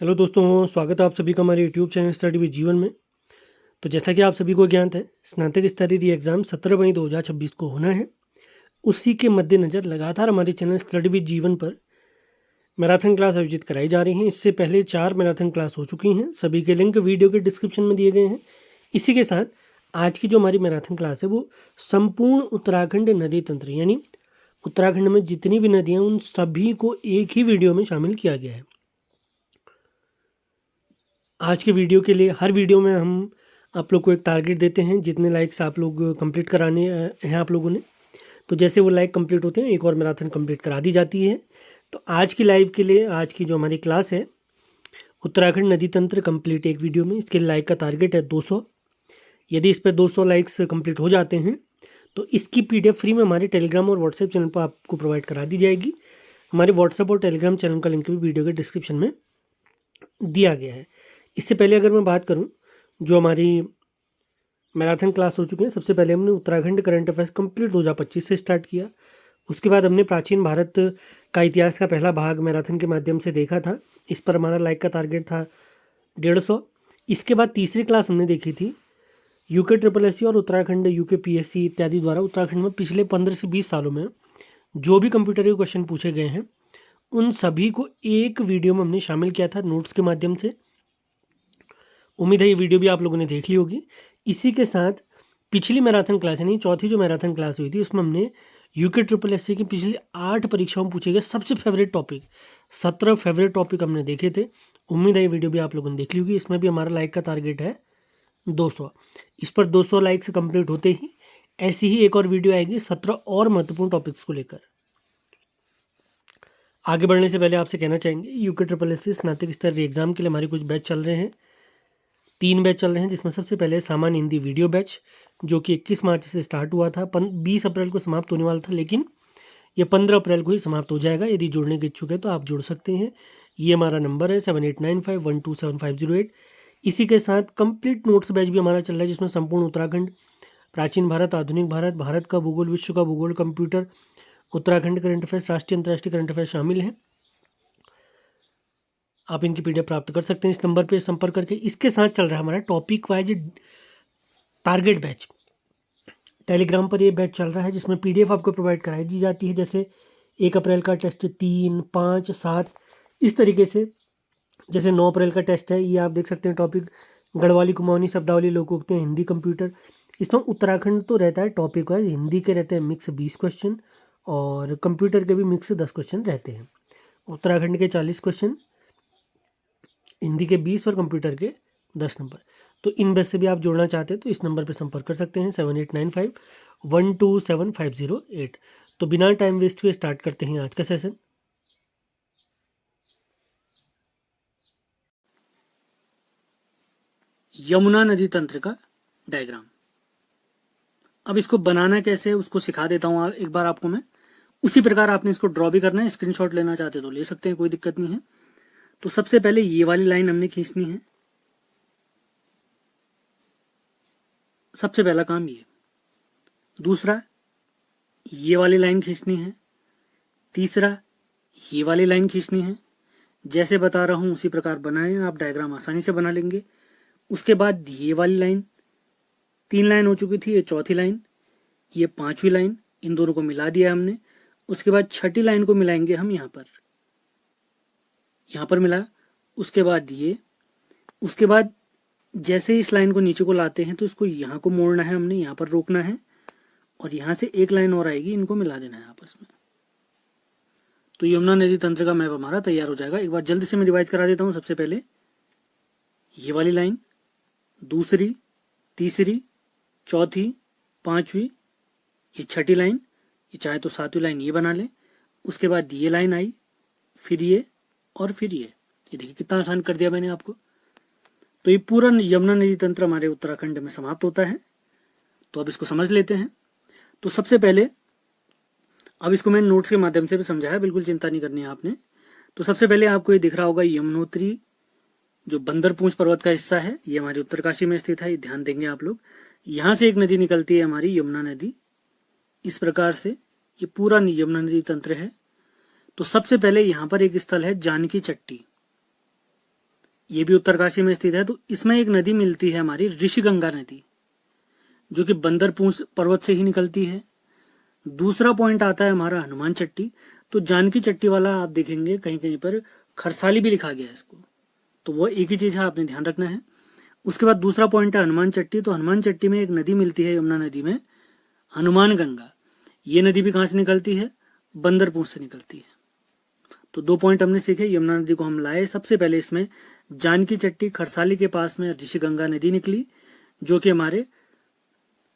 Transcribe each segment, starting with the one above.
Hello दोस्तों, स्वागत है आप सभी का हमारे यूट्यूब चैनल स्टडी विद जीवन में। तो जैसा कि आप सभी को ज्ञात है, स्नातक स्तरीय री एग्ज़ाम 17 मई 2026 को होना है। उसी के मद्देनज़र लगातार हमारे चैनल स्टडी विद जीवन पर मैराथन क्लास आयोजित कराई जा रही हैं। इससे पहले 4 मैराथन क्लास हो चुकी हैं। सभी के लिंक वीडियो के डिस्क्रिप्शन में दिए गए हैं। इसी के साथ आज की जो हमारी मैराथन क्लास है वो संपूर्ण उत्तराखंड नदी तंत्र यानी उत्तराखंड में जितनी भी नदियाँ उन सभी को एक ही वीडियो में शामिल किया गया है। आज के वीडियो के लिए हर वीडियो में हम आप लोग को एक टारगेट देते हैं, जितने लाइक्स आप लोग कंप्लीट कराने हैं आप लोगों ने। तो जैसे वो लाइक कंप्लीट होते हैं एक और मैराथन कंप्लीट करा दी जाती है। तो आज की लाइव के लिए आज की जो हमारी क्लास है उत्तराखंड नदी तंत्र कंप्लीट एक वीडियो में, इसके लाइक का टारगेट है 200। यदि इस पर 200 लाइक्स कंप्लीट हो जाते हैं तो इसकी PDF फ्री में हमारे टेलीग्राम और व्हाट्सएप चैनल पर आपको प्रोवाइड करा दी जाएगी। हमारे व्हाट्सएप और टेलीग्राम चैनल का लिंक भी वीडियो के डिस्क्रिप्शन में दिया गया है। इससे पहले अगर मैं बात करूं, जो हमारी मैराथन क्लास हो चुकी है, सबसे पहले हमने उत्तराखंड करंट अफेयर्स कंप्लीट 2025 से स्टार्ट किया। उसके बाद हमने प्राचीन भारत का इतिहास का पहला भाग मैराथन के माध्यम से देखा था। इस पर हमारा लाइक का टारगेट था 150। इसके बाद तीसरी क्लास हमने देखी थी यूके SSC और उत्तराखंड यूके PSC इत्यादि द्वारा उत्तराखंड में पिछले 15 से 20 सालों में जो भी कंप्यूटर के क्वेश्चन पूछे गए हैं उन सभी को एक वीडियो में हमने शामिल किया था नोट्स के माध्यम से। उम्मीद है ये वीडियो भी आप लोगों ने देख ली होगी। इसी के साथ पिछली मैराथन क्लास यानी चौथी जो मैराथन क्लास हुई थी उसमें हमने यूके SSC की पिछली 8 परीक्षाओं में पूछे गए सबसे फेवरेट टॉपिक 17 फेवरेट टॉपिक हमने देखे थे। उम्मीद है ये वीडियो भी आप लोगों ने देख ली होगी। इसमें भी हमारा लाइक का टारगेट है 200। इस पर 200 लाइक्स कंप्लीट होते ही ऐसी ही एक और वीडियो आएगी 17 और महत्वपूर्ण टॉपिक्स को लेकर। आगे बढ़ने से पहले आपसे कहना चाहेंगे यूके SSC स्नातक स्तरीय एग्जाम के लिए हमारे कुछ बैच चल रहे हैं। 3 बैच चल रहे हैं, जिसमें सबसे पहले सामान्य हिंदी वीडियो बैच जो कि 21 मार्च से स्टार्ट हुआ था, 20 अप्रैल को समाप्त होने वाला था, लेकिन ये 15 अप्रैल को ही समाप्त हो जाएगा। यदि जुड़ने के इच्छुक है तो आप जुड़ सकते हैं। ये हमारा नंबर है 7895127508। इसी के साथ कंप्लीट नोट्स बैच भी हमारा चल रहा है, जिसमें संपूर्ण उत्तराखंड, प्राचीन भारत, आधुनिक भारत, भारत का भूगोल, विश्व का भूगोल, कंप्यूटर, उत्तराखंड करंट अफेयर्स, राष्ट्रीय अंतर्राष्ट्रीय करंट अफेयर्स शामिल हैं। आप इनकी PDF प्राप्त कर सकते हैं इस नंबर पे संपर्क करके। इसके साथ चल रहा है हमारा topic wise target batch. Telegram पर ये बैच चल रहा है, जिसमें PDF आपको प्रोवाइड कराई दी जाती है। जैसे 1 अप्रैल का टेस्ट, 3, 5, 7 इस तरीके से। जैसे 9 अप्रैल का टेस्ट है, ये आप देख सकते हैं टॉपिक गढ़वाली, कुमाऊनी, शब्दावली, लोकोक्ति, हिंदी, कंप्यूटर। इसमें उत्तराखंड तो रहता है टॉपिक वाइज, हिंदी के रहते हैं मिक्स 20 क्वेश्चन और कंप्यूटर के भी मिक्स 10 क्वेश्चन रहते हैं। उत्तराखंड के 40 क्वेश्चन, हिंदी के 20 और कंप्यूटर के 10 नंबर। तो इन बैच से भी आप जुड़ना चाहते हैं तो इस नंबर पर संपर्क कर सकते हैं 7895127508। तो बिना टाइम वेस्ट हुए स्टार्ट करते हैं आज का सेशन। यमुना नदी तंत्र का डायग्राम। अब इसको बनाना कैसे है उसको सिखा देता हूँ एक बार आपको मैं। उसी प्रकार आपने इसको ड्रॉ भी करना है, स्क्रीनशॉट लेना चाहते तो ले सकते हैं, कोई दिक्कत नहीं है। तो सबसे पहले ये वाली लाइन हमने खींचनी है, सबसे पहला काम ये। दूसरा ये वाली लाइन खींचनी है। तीसरा ये वाली लाइन खींचनी है। जैसे बता रहा हूं उसी प्रकार बनाएं, आप डायग्राम आसानी से बना लेंगे। उसके बाद ये वाली लाइन, 3 लाइन हो चुकी थी, ये चौथी लाइन, ये 5वीं लाइन, इन दोनों को मिला दिया हमने। उसके बाद छठी लाइन को मिलाएंगे हम यहाँ पर मिला। उसके बाद ये, उसके बाद जैसे इस लाइन को नीचे को लाते हैं तो इसको यहाँ को मोड़ना है हमने, यहाँ पर रोकना है और यहाँ से एक लाइन और आएगी, इनको मिला देना है आपस में। तो यमुना नदी तंत्र का मैप हमारा तैयार हो जाएगा। एक बार जल्दी से मैं रिवाइज करा देता हूँ। सबसे पहले ये वाली लाइन, दूसरी, तीसरी, चौथी, 5वीं, ये छठी लाइन, ये चाहे तो 7वीं लाइन ये बना ले। उसके बाद ये लाइन आई, फिर ये और फिर ये देखिए कितना आसान कर दिया मैंने आपको। तो ये पूरा यमुना नदी तंत्र हमारे उत्तराखंड में समाप्त होता है। तो अब इसको समझ लेते हैं। तो सबसे पहले, अब इसको मैंने नोट्स के माध्यम से भी समझाया, बिल्कुल चिंता नहीं करनी है आपने। तो सबसे पहले आपको ये दिख रहा होगा यमुनोत्री, जो बंदरपूंछ पर्वत का हिस्सा है, ये हमारी उत्तरकाशी में स्थित है, ये ध्यान देंगे आप लोग। यहाँ से एक नदी निकलती है हमारी यमुना नदी, इस प्रकार से ये पूरा यमुना नदी तंत्र है। तो सबसे पहले यहाँ पर एक स्थल है जानकी चट्टी। ये भी उत्तरकाशी में स्थित है। तो इसमें एक नदी मिलती है हमारी ऋषिगंगा नदी, जो कि बंदरपूंछ पर्वत से ही निकलती है। दूसरा पॉइंट आता है हमारा हनुमान चट्टी। तो जानकी चट्टी वाला आप देखेंगे कहीं कहीं पर खरसाली भी लिखा गया है इसको, तो वो एक ही चीज है, आपने ध्यान रखना है। उसके बाद दूसरा पॉइंट है हनुमान चट्टी। तो हनुमान चट्टी में एक नदी मिलती है यमुना नदी में, हनुमान गंगा। ये नदी भी कहाँ से निकलती है? बंदरपूंछ से निकलती है। तो 2 पॉइंट हमने सीखे। यमुना नदी को हम लाए। सबसे पहले इसमें जानकी चट्टी खरसाली के पास में ऋषिगंगा नदी निकली, जो कि हमारे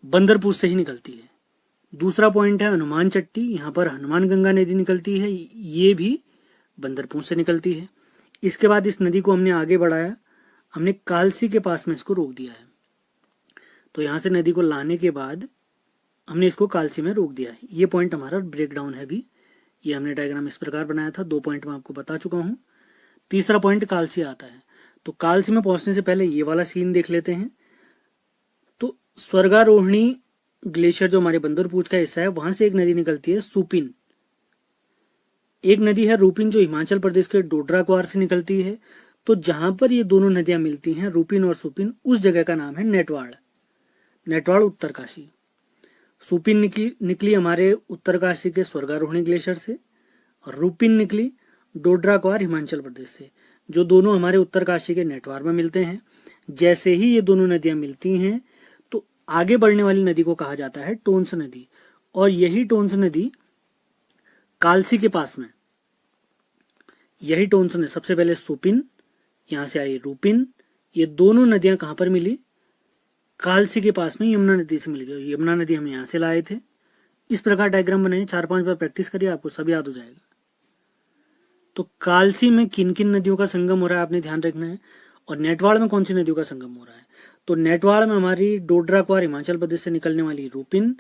बंदरपूंछ से ही निकलती है। दूसरा पॉइंट है हनुमान चट्टी, यहाँ पर हनुमान गंगा नदी निकलती है, ये भी बंदरपूंछ से निकलती है। इसके बाद इस नदी को हमने आगे बढ़ाया, हमने कालसी के पास में इसको रोक दिया है। तो यहाँ से नदी को लाने के बाद हमने इसको कालसी में रोक दिया है। ये पॉइंट हमारा ब्रेकडाउन है अभी। ये हमने डायग्राम इस प्रकार बनाया था। 2 पॉइंट मैं आपको बता चुका हूँ। तीसरा पॉइंट कालसी आता है। तो कालसी में पहुंचने से पहले ये वाला सीन देख लेते हैं। तो स्वर्गारोहिणी ग्लेशियर जो हमारे बंदरपूंछ का हिस्सा है, वहां से एक नदी निकलती है सुपिन। एक नदी है रूपिन, जो हिमाचल प्रदेश के डोडरा क्वार से निकलती है। तो जहां पर ये दोनों नदियां मिलती हैं, रूपिन और सुपिन, उस जगह का नाम है नेटवाड़। नेटवाड़ उत्तरकाशी। सुपिन निकली हमारे उत्तरकाशी के स्वर्गारोहिणी ग्लेशियर से, और रूपिन निकली डोडरा क्वार हिमाचल प्रदेश से, जो दोनों हमारे उत्तरकाशी के नेटवार में मिलते हैं। जैसे ही ये दोनों नदियां मिलती हैं, तो आगे बढ़ने वाली नदी को कहा जाता है टोंस नदी। और यही टोंस नदी कालसी के पास में, यही टोंस ने सबसे पहले सुपिन, यहां से आई रूपिन, ये दोनों नदियां कहां पर मिली? कालसी के पास में यमुना नदी से मिल गई। यमुना नदी हम यहां से लाए थे। इस प्रकार डायग्राम बनाए, 4-5 बार प्रैक्टिस करिए, आपको सब याद हो जाएगा। तो कालसी में किन किन नदियों का संगम हो रहा है आपने ध्यान रखना है, और नेटवाड़ में कौन सी नदियों का संगम हो रहा है। तो नेटवाड़ में हमारी डोडरा क्वार हिमाचल प्रदेश से निकलने वाली रूपिन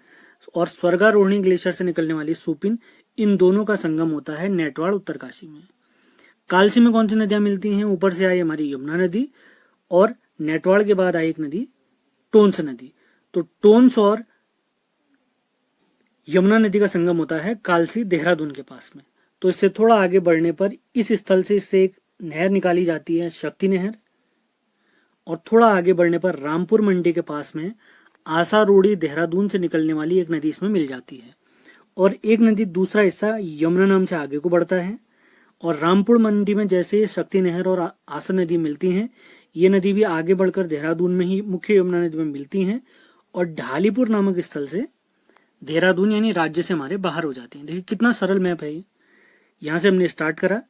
और स्वर्गारोहिणी ग्लेशियर से निकलने वाली सुपिन, इन दोनों का संगम होता है नेटवाड़ उत्तरकाशी में। कालसी में कौन सी नदियां मिलती हैं? ऊपर से आई हमारी यमुना नदी, और नेटवाड़ के बाद आई एक नदी टोंस नदी। तो टोंस और यमुना नदी का संगम होता है कालसी देहरादून के पास में। तो इससे थोड़ा आगे बढ़ने पर इस स्थल से इससे एक नहर निकाली जाती है, शक्ति नहर। और थोड़ा आगे बढ़ने पर रामपुर मंडी के पास में आसारोड़ी देहरादून से निकलने वाली एक नदी इसमें मिल जाती है। और एक नदी दूसरा हिस्सा यमुना नाम से आगे को बढ़ता है। और रामपुर मंडी में जैसे शक्ति नहर और आसा नदी मिलती हैं, ये नदी भी आगे बढ़कर देहरादून में ही मुख्य यमुना नदी में मिलती हैं, और ढालीपुर नामक स्थल से देहरादून यानी राज्य से हमारे बाहर हो जाते हैं। देखिए कितना सरल मैप है ये। यहां से हमने स्टार्ट करा,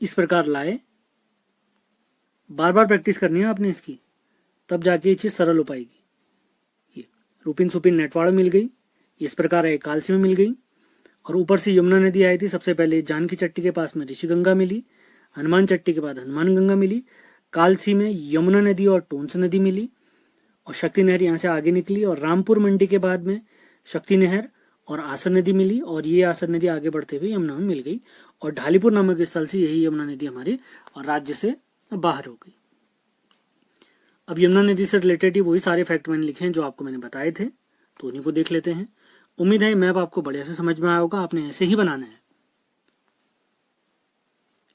इस प्रकार लाए, बार बार प्रैक्टिस करनी है आपने इसकी, तब जाके ये चीज सरल हो पाएगी। ये रूपिन सुपिन नेटवाड़ मिल गई, इस प्रकार है कालसी में मिल गई, और ऊपर से यमुना नदी आई थी। सबसे पहले जानकी चट्टी के पास में ऋषिगंगा मिली, हनुमान चट्टी के बाद हनुमान गंगा मिली, कालसी में यमुना नदी और टोंस नदी मिली, और शक्ति नहर यहाँ से आगे निकली, और रामपुर मंडी के बाद में शक्ति नहर और आसन नदी मिली, और ये आसन नदी आगे बढ़ते हुए यमुना में मिल गई, और ढालीपुर नामक स्थल से यही यमुना नदी हमारे और राज्य से बाहर हो गई। अब यमुना नदी से रिलेटेड ही वही सारे फैक्ट मैंने लिखे हैं जो आपको मैंने बताए थे, तो उन्हीं को देख लेते हैं। उम्मीद है मैप आपको बढ़िया से समझ में आया होगा। आपने ऐसे ही बनाना है,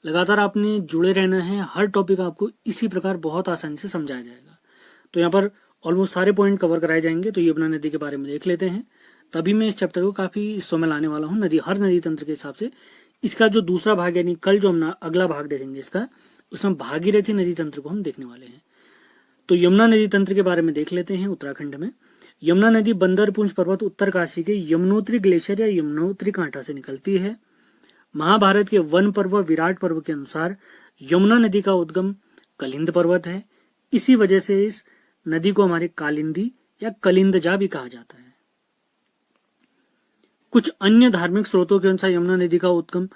लगातार आपने जुड़े रहना है। हर टॉपिक आपको इसी प्रकार बहुत आसानी से समझाया जाएगा। तो यहाँ पर ऑलमोस्ट सारे पॉइंट कवर कराए जाएंगे। तो यमुना नदी के बारे में देख लेते हैं, तभी मैं इस चैप्टर को काफी हिस्सों में लाने वाला हूँ। हर नदी तंत्र के हिसाब से इसका जो दूसरा भाग यानी कल जो हम अगला भाग देखेंगे इसका, उसमें भागीरथी नदी तंत्र को हम देखने वाले हैं। तो यमुना नदी तंत्र के बारे में देख लेते हैं। उत्तराखंड में यमुना नदी बंदरपूंछ पर्वत उत्तरकाशी के यमुनोत्री ग्लेशियर या यमुनोत्री कांटा से निकलती है। महाभारत के वन पर्व विराट पर्व के अनुसार यमुना नदी का उद्गम कलिंद पर्वत है। इसी वजह से इस नदी को हमारे कालिंदी या कलिंदजा भी कहा जाता है। कुछ अन्य धार्मिक स्रोतों के अनुसार यमुना नदी का उद्गम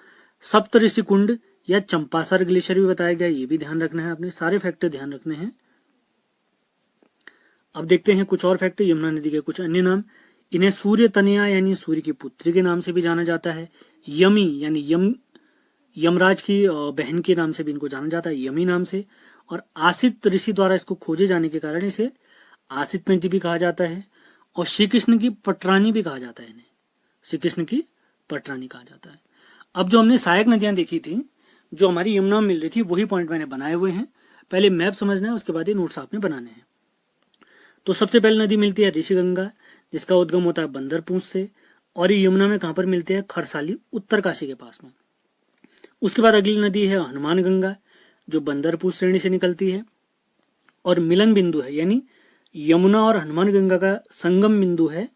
सप्तऋषि कुंड या चंपासर ग्लेशियर भी बताया गया। ये भी ध्यान रखना है, अपने सारे फैक्टर ध्यान रखने हैं। अब देखते हैं कुछ और फैक्टर यमुना नदी के कुछ अन्य नाम। इन्हें सूर्य तनया यानी सूर्य की पुत्री के नाम से भी जाना जाता है। यमी यानी यमराज की बहन के नाम से भी इनको जाना जाता है, यमी नाम से। और आसित ऋषि द्वारा इसको खोजे जाने के कारण इसे आसित नदी भी कहा जाता है। और श्री कृष्ण की पटरानी भी कहा जाता है इन्हें, श्री कृष्ण की पटरानी कहा जाता है। अब जो हमने सहायक नदियां देखी थी, जो हमारी यमुना में मिल रही थी वही पॉइंट मैंने बनाए हुए हैं। पहले मैप समझना है, उसके बाद ये नोट्स आपने बनाने हैं। तो सबसे पहले नदी मिलती है ऋषिगंगा, जिसका उद्गम होता है बंदरपूंछ से, और ये यमुना में कहाँ पर मिलते हैं, खरसाली उत्तरकाशी के पास में। उसके बाद अगली नदी है हनुमान गंगा, जो बंदरपूंछ श्रेणी से निकलती है और मिलन बिंदु है, यानी यमुना और हनुमान गंगा का संगम बिंदु है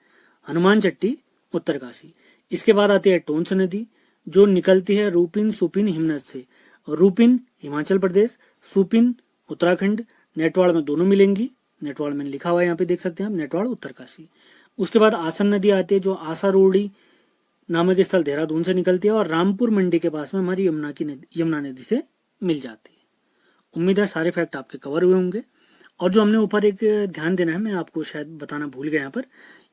हनुमान चट्टी उत्तरकाशी। इसके बाद आती है टोंस नदी, जो निकलती है रूपिन सुपिन हिमनद से। रूपिन हिमाचल प्रदेश, सुपिन उत्तराखंड, नेटवाड़ में दोनों मिलेंगी। नेटवाड़ में लिखा हुआ है, यहाँ पे देख सकते हैं आप, नेटवाड़ उत्तरकाशी। उसके बाद आसन नदी आती है, जो आसारोड़ी नामक स्थल देहरादून से निकलती है और रामपुर मंडी के पास में हमारी यमुना नदी से मिल जाती है। उम्मीद है सारे फैक्ट आपके कवर हुए होंगे। और जो हमने ऊपर एक ध्यान देना है, मैं आपको शायद बताना भूल गया यहाँ पर,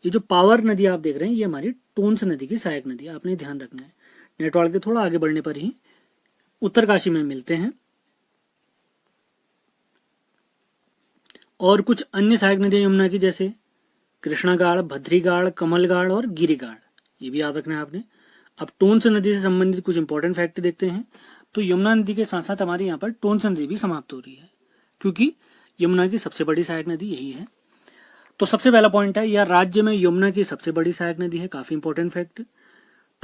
ये जो पावर नदी आप देख रहे हैं, ये हमारी टोंस नदी की सहायक नदी है, आपने ध्यान रखना है। नेटवाड़ के थोड़ा आगे बढ़ने पर ही उत्तरकाशी में मिलते हैं। और कुछ अन्य सहायक नदियां यमुना की, जैसे कृष्णागाड़, भद्रीगाड़, कमलगाड़ और गिरिगाड़, ये भी याद रखना है आपने। अब टोंस नदी से संबंधित कुछ इंपॉर्टेंट फैक्ट देखते हैं। तो यमुना नदी के साथ साथ हमारे यहाँ पर टोंस नदी भी समाप्त हो रही है, क्योंकि यमुना की सबसे बड़ी सहायक नदी यही है। तो सबसे पहला पॉइंट है, यह राज्य में यमुना की सबसे बड़ी सहायक नदी है, काफी इंपॉर्टेंट फैक्ट।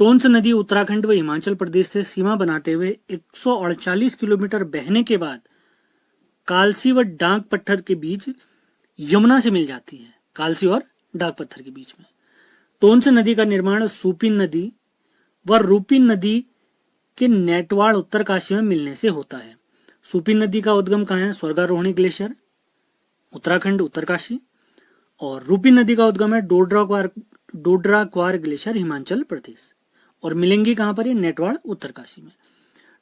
टोंस नदी उत्तराखंड व हिमाचल प्रदेश से सीमा बनाते हुए 148 किलोमीटर बहने के बाद कालसी व डाक पत्थर के बीच यमुना से मिल जाती है, कालसी और डाक पत्थर के बीच में। टोंस नदी का निर्माण सुपिन नदी व रूपिन नदी के नेटवाड़ उत्तरकाशी में मिलने से होता है। सुपिन नदी का उद्गम कहाँ है, स्वर्गारोहिणी ग्लेशियर उत्तराखंड उत्तरकाशी, और रूपिन नदी का उद्गम है डोडरा क्वार ग्लेशियर हिमाचल प्रदेश, और मिलेंगी कहाँ पर, ये नेटवाड़ उत्तरकाशी में।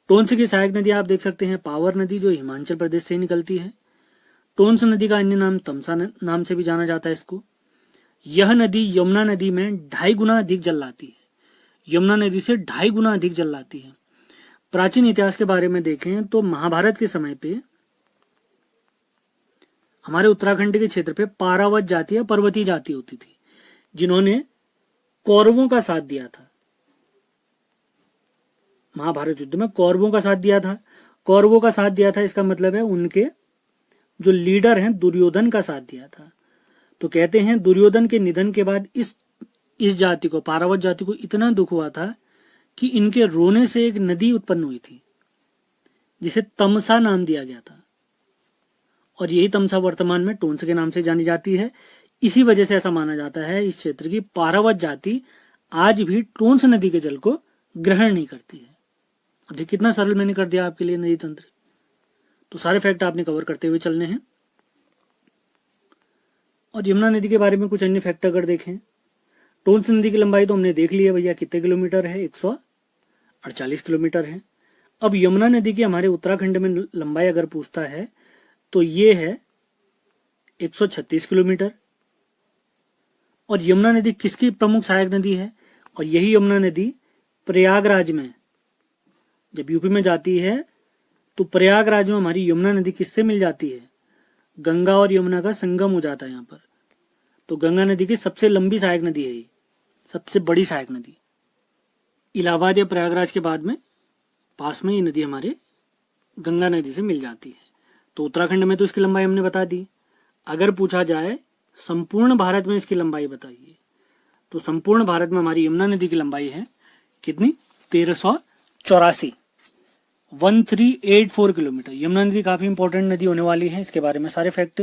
टोंस की सहायक नदी आप देख सकते हैं पावर नदी, जो हिमाचल प्रदेश से निकलती है। टोंस नदी का अन्य नाम तमसा नाम से भी जाना जाता है इसको। यह नदी यमुना नदी में 2.5 गुना अधिक जल लाती है, यमुना नदी से 2.5 गुना अधिक जल लाती है। प्राचीन इतिहास के बारे में देखें तो महाभारत के समय पे हमारे उत्तराखंड के क्षेत्र पे पारावत जाति या पर्वतीय जाति होती थी, जिन्होंने कौरवों का साथ दिया था। महाभारत युद्ध में कौरवों का साथ दिया था। कौरवों का साथ दिया था, इसका मतलब है उनके जो लीडर हैं दुर्योधन का साथ दिया था। तो कहते हैं दुर्योधन के निधन के बाद इस जाति को, पारावत जाति को इतना दुख हुआ था कि इनके रोने से एक नदी उत्पन्न हुई थी, जिसे तमसा नाम दिया गया था, और यही तमसा वर्तमान में टोंस के नाम से जानी जाती है। इसी वजह से ऐसा माना जाता है इस क्षेत्र की पारावत जाति आज भी टोंस नदी के जल को ग्रहण नहीं करती है। अब देखिए कितना सरल मैंने कर दिया आपके लिए नदी तंत्र। तो सारे फैक्ट आपने कवर करते हुए चलने हैं। और यमुना नदी के बारे में कुछ अन्य फैक्ट अगर देखें, टोंस नदी की लंबाई तो हमने देख ली है भैया, कितने किलोमीटर है, 148 किलोमीटर है। अब यमुना नदी की हमारे उत्तराखंड में लंबाई अगर पूछता है तो ये है 136 किलोमीटर। और यमुना नदी किसकी प्रमुख सहायक नदी है, और यही यमुना नदी प्रयागराज में, जब यूपी में जाती है तो प्रयागराज में हमारी यमुना नदी किससे मिल जाती है, गंगा और यमुना का संगम हो जाता है यहाँ पर। तो गंगा नदी की सबसे लंबी सहायक नदी है ये, सबसे बड़ी सहायक नदी। इलाहाबाद या प्रयागराज के बाद में पास में ये नदी हमारे गंगा नदी से मिल जाती है। तो उत्तराखंड में तो इसकी लंबाई हमने बता दी। अगर पूछा जाए संपूर्ण भारत में इसकी लंबाई बताइए, तो संपूर्ण भारत में हमारी यमुना नदी की लंबाई है कितनी, 1384, 1384 किलोमीटर। यमुना नदी काफी इंपॉर्टेंट नदी होने वाली है, इसके बारे में सारे फैक्ट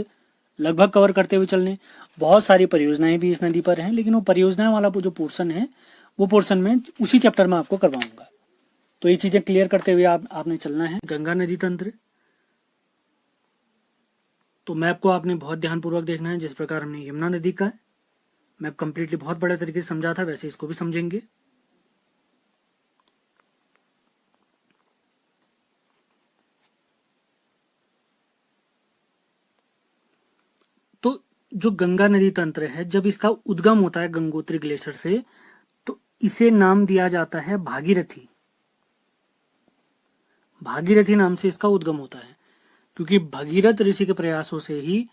लगभग कवर करते हुए चलने। बहुत सारी परियोजनाएं भी इस नदी पर हैं, लेकिन वो परियोजना वाला जो पोर्शन है वो पोर्शन में उसी चैप्टर में आपको करवाऊंगा। तो ये चीजें क्लियर करते हुए आपने चलना है। गंगा नदी तंत्र, तो मैप को आपने बहुत ध्यानपूर्वक देखना है। जिस प्रकार हमने यमुना नदी का मैप कंप्लीटली बहुत बड़े तरीके से समझा था, वैसे इसको भी समझेंगे। तो जो गंगा नदी तंत्र है, जब इसका उद्गम होता है गंगोत्री ग्लेशियर से, तो इसे नाम दिया जाता है भागीरथी। भागीरथी नाम से इसका उद्गम होता है, क्योंकि भगीरथ ऋषि के प्रयासों से ही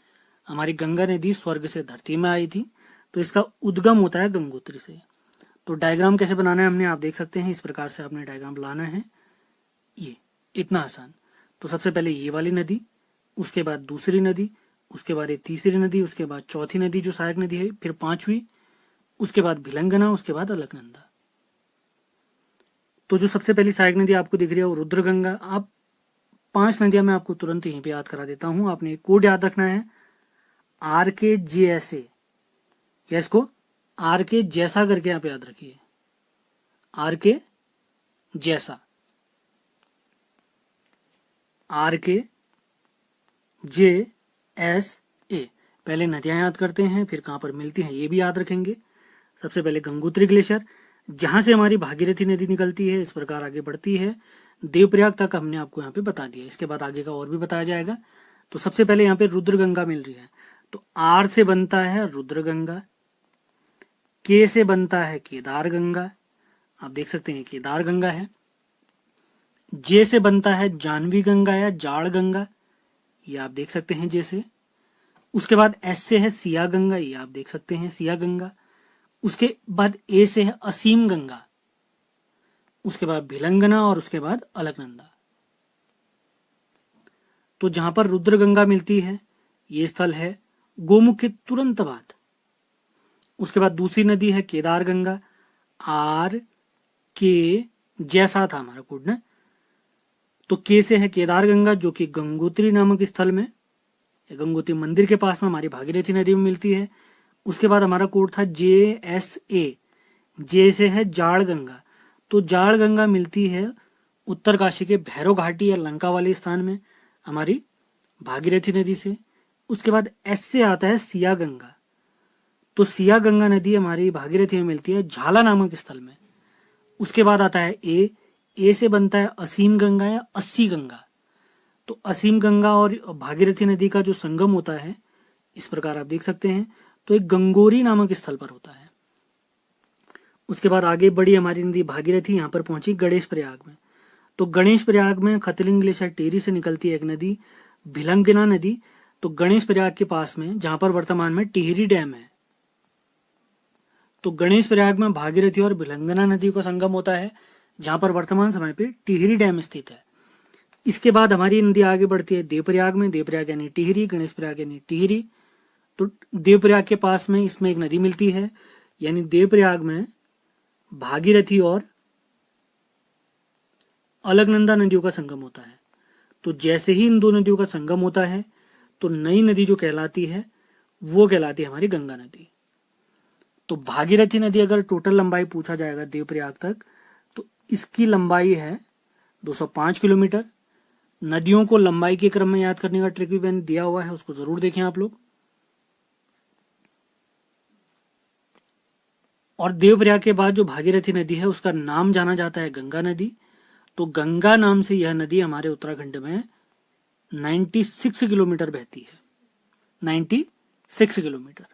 हमारी गंगा नदी स्वर्ग से धरती में आई थी। तो इसका उद्गम होता है गंगोत्री से। तो डायग्राम कैसे बनाना है हमने, आप देख सकते हैं। इस प्रकार से आपने डायग्राम लाना है। ये इतना आसान। तो सबसे पहले ये वाली नदी, उसके बाद दूसरी नदी, उसके बाद एक तीसरी नदी, उसके बाद चौथी नदी जो सहायक नदी है, फिर पांचवी, उसके बाद भिलंगना, उसके बाद अलकनंदा। तो जो सबसे पहली सहायक नदी आपको दिख रही है वो रुद्रगंगा। आप 5 नदियां मैं आपको तुरंत यहीं पे याद करा देता हूं। आपने एक कोड याद रखना है, RKJSA, या इसको RK जैसा करके आप याद रखिए, RK जैसा, RKJSA। पहले नदियां याद करते हैं, फिर कहां पर मिलती हैं ये भी याद रखेंगे। सबसे पहले गंगोत्री ग्लेशियर, जहां से हमारी भागीरथी नदी निकलती है, इस प्रकार आगे बढ़ती है देवप्रयाग तक, हमने आपको यहाँ पे बता दिया। इसके बाद आगे का और भी बताया जाएगा। तो सबसे पहले यहाँ पे रुद्रगंगा मिल रही है, तो R से बनता है रुद्रगंगा, K से बनता है केदार गंगा, आप देख सकते हैं केदार गंगा है। J से बनता है जानवी गंगा या जाड़ गंगा, ये आप देख सकते हैं जैसे। उसके बाद S से है सिया गंगा, ये आप देख सकते हैं सिया गंगा। उसके बाद A से है असीम गंगा, उसके बाद भिलंगना, और उसके बाद अलकनंदा। तो जहां पर रुद्रगंगा मिलती है ये स्थल है गोमुख के तुरंत बाद। उसके बाद दूसरी नदी है केदार गंगा, RK जैसा था हमारा कोड ना, तो K से है केदार गंगा जो कि गंगोत्री नामक स्थल में, गंगोत्री मंदिर के पास में हमारी भागीरथी नदी में मिलती है। उसके बाद हमारा कोड था JSA, J से है जाड़ गंगा, तो जाड़ गंगा मिलती है उत्तरकाशी के भैरव घाटी या लंका वाले स्थान में हमारी भागीरथी नदी से। उसके बाद S से आता है सिया गंगा, तो सिया गंगा नदी हमारी भागीरथी में मिलती है झाला नामक स्थल में। उसके बाद आता है A से बनता है असीम गंगा या अस्सी गंगा, तो असीम गंगा और भागीरथी नदी का जो संगम होता है इस प्रकार आप देख सकते हैं, तो एक गंगोरी नामक स्थल पर होता है। उसके बाद आगे बढ़ी हमारी नदी भागीरथी, यहाँ पर पहुंची गणेश प्रयाग में, तो गणेश प्रयाग में खतलिंग ग्लेशियर टिहरी से निकलती है एक नदी भिलंगना नदी। तो गणेश प्रयाग के पास में जहां पर वर्तमान में टिहरी डैम है, तो गणेश प्रयाग में भागीरथी और भिलंगना नदी का संगम होता है, जहां पर वर्तमान समय पे टिहरी डैम स्थित है। इसके बाद हमारी नदी आगे बढ़ती है देवप्रयाग में, देवप्रयाग यानी टिहरी, गणेश प्रयाग यानी टिहरी। तो देवप्रयाग के पास में इसमें एक नदी मिलती है, यानी देवप्रयाग में भागीरथी और अलकनंदा नदियों का संगम होता है। तो जैसे ही इन दो नदियों का संगम होता है तो नई नदी जो कहलाती है वो कहलाती है हमारी गंगा नदी। तो भागीरथी नदी अगर टोटल लंबाई पूछा जाएगा देवप्रयाग तक, तो इसकी लंबाई है 205 किलोमीटर। नदियों को लंबाई के क्रम में याद करने का ट्रिक भी मैंने दिया हुआ है, उसको जरूर देखें आप लोग। और देवप्रयाग के बाद जो भागीरथी नदी है उसका नाम जाना जाता है गंगा नदी। तो गंगा नाम से यह नदी हमारे उत्तराखंड में 96 किलोमीटर बहती है, 96 किलोमीटर।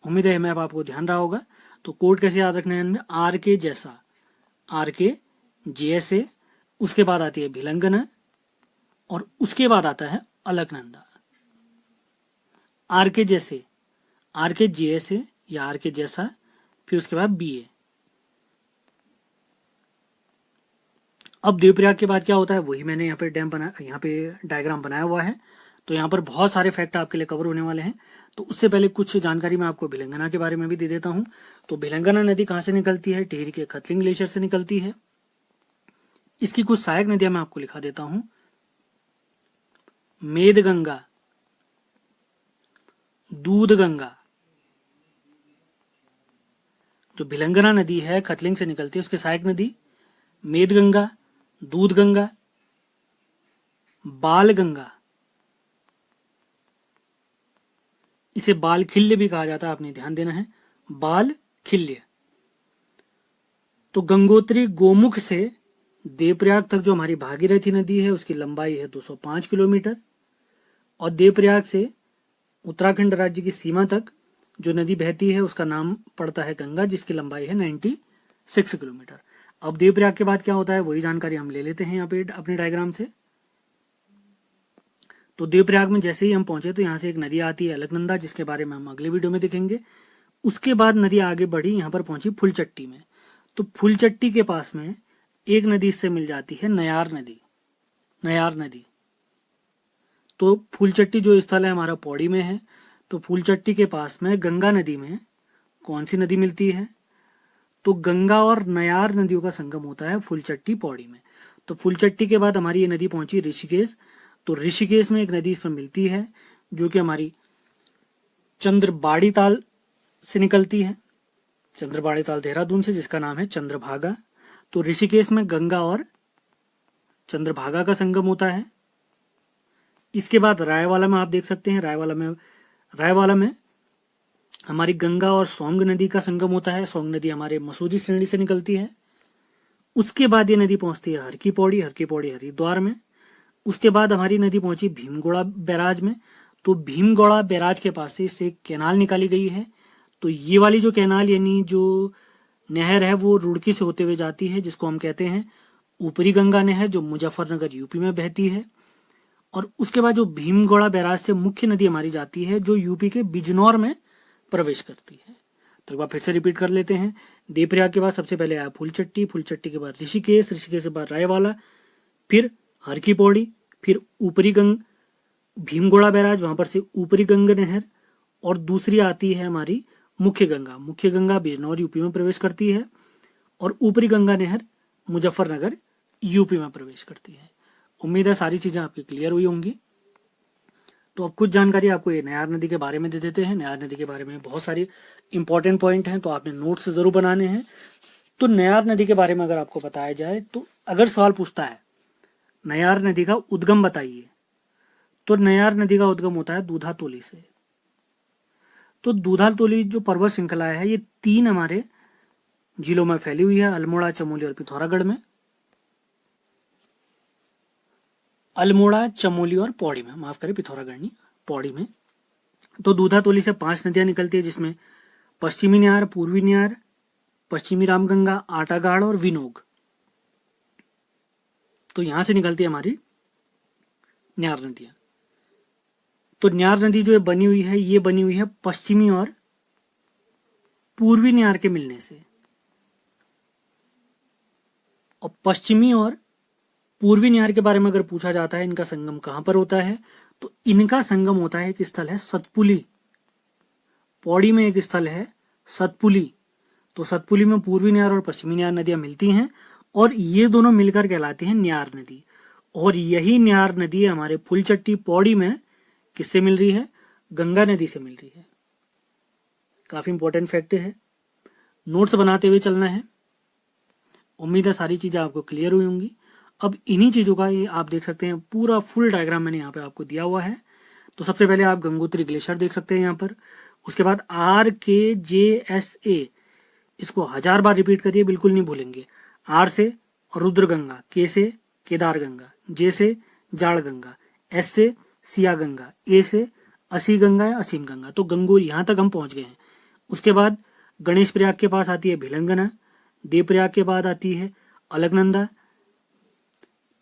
उम्मीद है मैप आपको ध्यान रहा होगा। तो कोड कैसे याद रखना है, RK जैसा, RK JSA, उसके बाद आती है भिलंगना और उसके बाद आता है अलकनंदा। RK जैसे, RK JSA या RK जैसा, फिर उसके बाद BA। अब देवप्रयाग के बाद क्या होता है वही मैंने यहाँ पे यहाँ पे डायग्राम बनाया हुआ है। तो यहाँ पर बहुत सारे फैक्ट आपके लिए कवर होने वाले हैं। तो उससे पहले कुछ जानकारी मैं आपको भिलंगना के बारे में भी दे देता हूँ। तो भिलंगना नदी कहाँ से निकलती है, टिहरी के खतलिंग ग्लेशियर से निकलती है। इसकी कुछ सहायक नदियां मैं आपको लिखा देता हूँ, मेदगंगा, दूधगंगा। जो भिलंगना नदी है खतलिंग से निकलती है उसकी सहायक नदी मेदगंगा, दूधगंगा, बालगंगा, इसे बाल खिल्य भी कहा जाता है, आपने ध्यान देना है, बाल खिल्य। तो गंगोत्री गोमुख से देवप्रयाग तक जो हमारी भागीरथी नदी है उसकी लंबाई है 205 किलोमीटर, और देवप्रयाग से उत्तराखंड राज्य की सीमा तक जो नदी बहती है उसका नाम पड़ता है गंगा, जिसकी लंबाई है 96 किलोमीटर। अब देवप्रयाग के बाद क्या होता है वही जानकारी हम ले लेते हैं यहाँ पे अपने डायग्राम से। तो देवप्रयाग में जैसे ही हम पहुंचे तो यहाँ से एक नदी आती है अलकनंदा, जिसके बारे में हम अगले वीडियो में देखेंगे। उसके बाद नदी आगे बढ़ी, यहाँ पर पहुंची फुलचट्टी में। तो फुलचट्टी के पास में एक नदी इससे मिल जाती है नयार नदी। नयार नदी। तो फूलचट्टी जो स्थल है हमारा पौड़ी में है, तो फूलचट्टी के पास में गंगा नदी में कौन सी नदी मिलती है? तो गंगा और नयार नदियों का संगम होता है फूलचट्टी पौड़ी में। तो फूलचट्टी के बाद हमारी ये नदी पहुंची ऋषिकेश। तो ऋषिकेश में एक नदी इसमें मिलती है जो कि हमारी चंद्रबाड़ी ताल से निकलती है, चंद्रबाड़ी ताल देहरादून से, जिसका नाम है चंद्रभागा। तो ऋषिकेश में गंगा और चंद्रभागा का संगम होता है। इसके बाद रायवाला में आप देख सकते हैं, रायवाला में हमारी गंगा और सोंग नदी का संगम होता है। सोंग नदी हमारे मसूरी श्रेणी से निकलती है। उसके बाद ये नदी पहुंचती है हर की पौड़ी हरिद्वार में। उसके बाद हमारी नदी पहुंची भीमगोड़ा बैराज में। तो भीमगोड़ा बैराज के पास से इससे एक कैनाल निकाली गई है। तो ये वाली जो कैनाल यानी जो नहर है वो रुड़की से होते हुए जाती है, जिसको हम कहते हैं ऊपरी गंगा नहर, जो मुजफ्फरनगर यूपी में बहती है। और उसके बाद जो भीमगोड़ा बैराज से मुख्य नदी हमारी जाती है जो यूपी के बिजनौर में प्रवेश करती है। तो एक बार फिर से रिपीट कर लेते हैं। देवप्रयाग के बाद सबसे पहले आया फूलचट्टी, फूलचट्टी के बाद ऋषिकेश, ऋषिकेश के बाद रायवाला, फिर हर की पौड़ी, फिर ऊपरी भीमगोड़ा बैराज, वहां पर से ऊपरी गंगा नहर, और दूसरी आती है हमारी मुख्य गंगा बिजनौर यूपी में प्रवेश करती है, और ऊपरी गंगा नहर मुजफ्फरनगर यूपी में प्रवेश करती है। उम्मीद है सारी चीजें आपकी क्लियर हुई होंगी। तो अब कुछ जानकारी आपको ये नयार नदी के बारे में दे देते हैं। नयार नदी के बारे में बहुत सारी इंपॉर्टेंट पॉइंट हैं, तो आपने नोट्स जरूर बनाने हैं। तो नयार नदी के बारे में अगर आपको बताया जाए, तो अगर सवाल पूछता है नयार नदी का उद्गम बताइए, तो नयार नदी का उद्गम होता है दूधातोली से। तो दूधातोली जो पर्वत श्रृंखला है ये 3 हमारे जिलों में फैली हुई है, अल्मोड़ा, चमोली और पिथौरागढ़ में। अल्मोड़ा, चमोली और पौड़ी में, माफ करें पिथौरागढ़ नहीं, पौड़ी में। तो दूधातोली से 5 नदियां निकलती है, जिसमें पश्चिमी न्यार, पूर्वी न्यार, पश्चिमी रामगंगा, आटागाड़ और विनोग। तो यहां से निकलती है हमारी न्यार नदियां। तो न्यार नदी जो बनी हुई है ये बनी हुई है पश्चिमी और पूर्वी न्यार के मिलने से। और पश्चिमी और पूर्वी न्यार के बारे में अगर पूछा जाता है इनका संगम कहां पर होता है, तो इनका संगम होता है, एक स्थल है सतपुली। पौड़ी में एक स्थल है सतपुली। तो सतपुली में पूर्वी न्यार और पश्चिमी न्यार नदियां मिलती हैं, और ये दोनों मिलकर कहलाती हैं न्यार नदी। और यही न्यार नदी हमारे फूलचट्टी पौड़ी में किससे मिल रही है? गंगा नदी से मिल रही है। काफी इंपॉर्टेंट फैक्ट है, नोट्स बनाते हुए चलना है। उम्मीद है सारी चीजें आपको क्लियर हुई होंगी। अब इन्हीं चीजों का ये आप देख सकते हैं पूरा फुल डायग्राम मैंने यहाँ पे आपको दिया हुआ है। तो सबसे पहले आप गंगोत्री ग्लेशियर देख सकते हैं यहाँ पर। उसके बाद RKJSA, इसको 1000 बार रिपीट करिए, बिल्कुल नहीं भूलेंगे। R से रुद्र गंगा, K से केदार गंगा, J से जाड़ गंगा, S से सिया गंगा, A से असी गंगा या असीम गंगा। तो गंगोर यहाँ तक हम पहुंच गए हैं। उसके बाद गणेश प्रयाग के पास आती है भिलंगना, देवप्रयाग के बाद आती है अलकनंदा,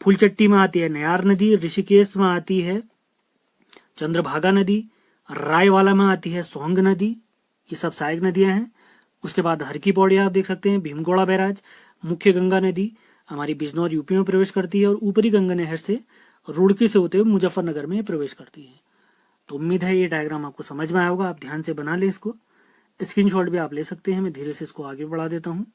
फूलचट्टी में आती है नयार नदी, ऋषिकेश में आती है चंद्रभागा नदी, रायवाला में आती है सोंग नदी। ये सब सहायक नदियां हैं। उसके बाद हर की पौड़ी आप देख सकते हैं, भीमगोड़ा बैराज, मुख्य गंगा नदी हमारी बिजनौर यूपी में प्रवेश करती है, और ऊपरी गंगा नहर से रुड़की से होते हुए मुजफ्फरनगर में प्रवेश करती है। तो उम्मीद है ये डायग्राम आपको समझ में आया होगा। आप ध्यान से बना लें इसको, स्क्रीनशॉट भी आप ले सकते हैं। मैं धीरे से इसको आगे बढ़ा देता हूँ।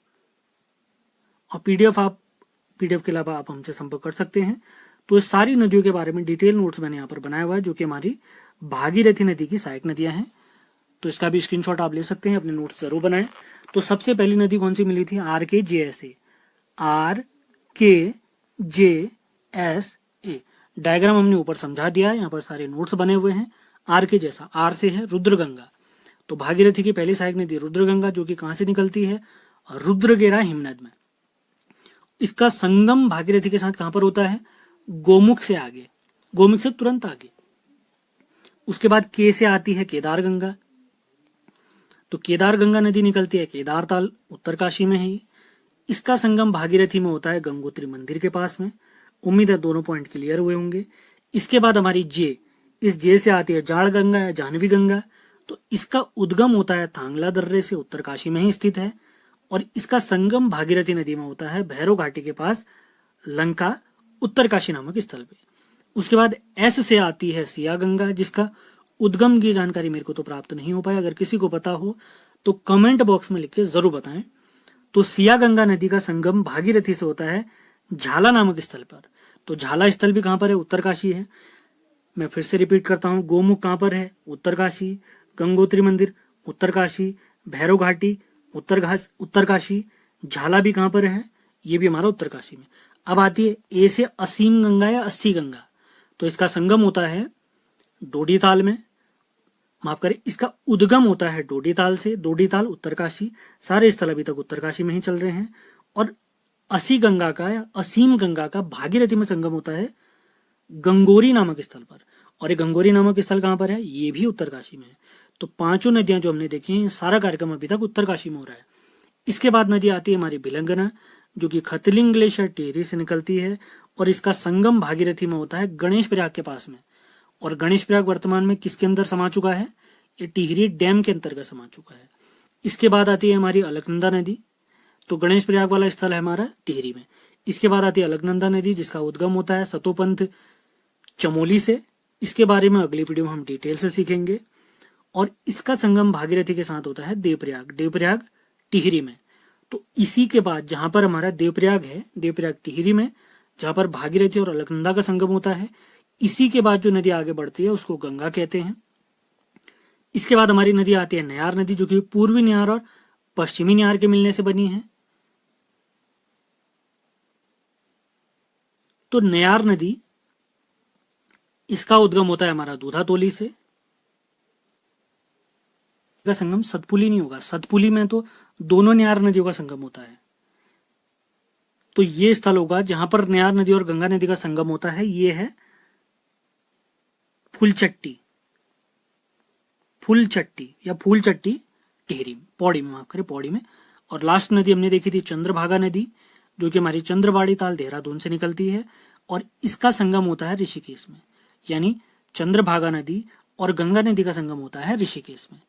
और पीडीएफ के अलावा आप हमसे संपर्क कर सकते हैं। तो इस सारी नदियों के बारे में डिटेल नोट्स मैंने यहाँ पर बनाया हुआ है, जो कि हमारी भागीरथी नदी की सहायक नदियां हैं। तो इसका भी स्क्रीनशॉट आप ले सकते हैं, अपने नोट्स जरूर बनाएं। तो सबसे पहली नदी कौन सी मिली थी? RKJSA। RKJSA डायग्राम हमने ऊपर समझा दिया है, यहाँ पर सारे नोट्स बने हुए हैं। R के जैसा, R से है रुद्रगंगा। तो भागीरथी की पहली सहायक नदी रुद्रगंगा, जो कि कहां से निकलती है? रुद्रगेरा हिमनद में। इसका संगम भागीरथी के साथ कहां पर होता है? गोमुख से आगे, गोमुख से तुरंत आगे। उसके बाद K से आती है केदार गंगा। तो केदार गंगा नदी निकलती है केदार ताल, उत्तरकाशी में है। इसका संगम भागीरथी में होता है गंगोत्री मंदिर के पास में। उम्मीद है दोनों पॉइंट क्लियर हुए होंगे। इसके बाद हमारी J, इस J से आती है जाड़ गंगा या जाह्नवी गंगा। तो इसका उद्गम होता है थांगला दर्रे से, उत्तरकाशी में ही स्थित है। और इसका संगम भागीरथी नदी में होता है भैरव घाटी के पास, लंका, उत्तरकाशी नामक स्थल पे। उसके बाद एस से आती है सिया गंगा, जिसका उद्गम की जानकारी मेरे को तो प्राप्त नहीं हो पाई। अगर किसी को पता हो तो कमेंट बॉक्स में लिख के जरूर बताएं। तो सिया गंगा नदी का संगम भागीरथी से होता है झाला नामक स्थल पर। तो झाला स्थल भी कहां पर है? उत्तरकाशी है। मैं फिर से रिपीट करता हूं, गोमुख कहां पर है? उत्तरकाशी। गंगोत्री मंदिर उत्तरकाशी। भैरव घाटी उत्तरकाशी। झाला भी कहां पर है? ये भी हमारा उत्तरकाशी में। अब आती है ए से असीम गंगा या अस्सी गंगा। तो इसका संगम होता है डोडी ताल में, माफ करें, इसका उद्गम होता है डोडी ताल से। डोडी ताल उत्तरकाशी। सारे स्थल अभी तक उत्तरकाशी में ही चल रहे हैं। और असी गंगा का या असीम गंगा का भागीरथी में संगम होता है गंगोरी नामक स्थल पर। और ये गंगोरी नामक स्थल कहां पर है? ये भी उत्तरकाशी में है। तो पांचों नदियां जो हमने देखी हैं, सारा कार्यक्रम अभी तक उत्तरकाशी में हो रहा है। इसके बाद नदी आती है हमारी भिलंगना, जो कि खतलिंग ग्लेशियर टिहरी से निकलती है और इसका संगम भागीरथी में होता है गणेश प्रयाग के पास में। और गणेश प्रयाग वर्तमान में किसके अंदर समा चुका है? ये टिहरी डैम के अंतर्गत समा चुका है। इसके बाद आती है हमारी अलकनंदा नदी। तो गणेश प्रयाग वाला स्थल है हमारा टिहरी में। इसके बाद आती है अलकनंदा नदी, जिसका उद्गम होता है सतोपंथ चमोली से। इसके बारे में अगली वीडियो में हम डिटेल से सीखेंगे। और इसका संगम भागीरथी के साथ होता है देवप्रयाग टिहरी में। तो इसी के बाद जहां पर हमारा देवप्रयाग है, देवप्रयाग टिहरी में, जहां पर भागीरथी और अलकनंदा का संगम होता है, इसी के बाद जो नदी आगे बढ़ती है उसको गंगा कहते हैं। इसके बाद हमारी नदी आती है नयार नदी, जो कि पूर्वी नयार और पश्चिमी नयार के मिलने से बनी है। तो नयार नदी, इसका उद्गम होता है हमारा दूधातोली से। का संगम सतपुली नहीं होगा, सतपुली में तो दोनों नयार नदियों का संगम होता है। तो ये स्थल होगा जहां पर नयार नदी और गंगा नदी का संगम होता है। ये है फुलचट्टी या फूलचट्टी टिहरी, पौड़ी में, माफ करें, पौड़ी में। और लास्ट नदी हमने देखी थी चंद्रभागा नदी, जो कि हमारी चंद्रबाड़ी ताल देहरादून से निकलती है और इसका संगम होता है ऋषिकेश में। यानी चंद्रभागा नदी और गंगा नदी का संगम होता है ऋषिकेश में।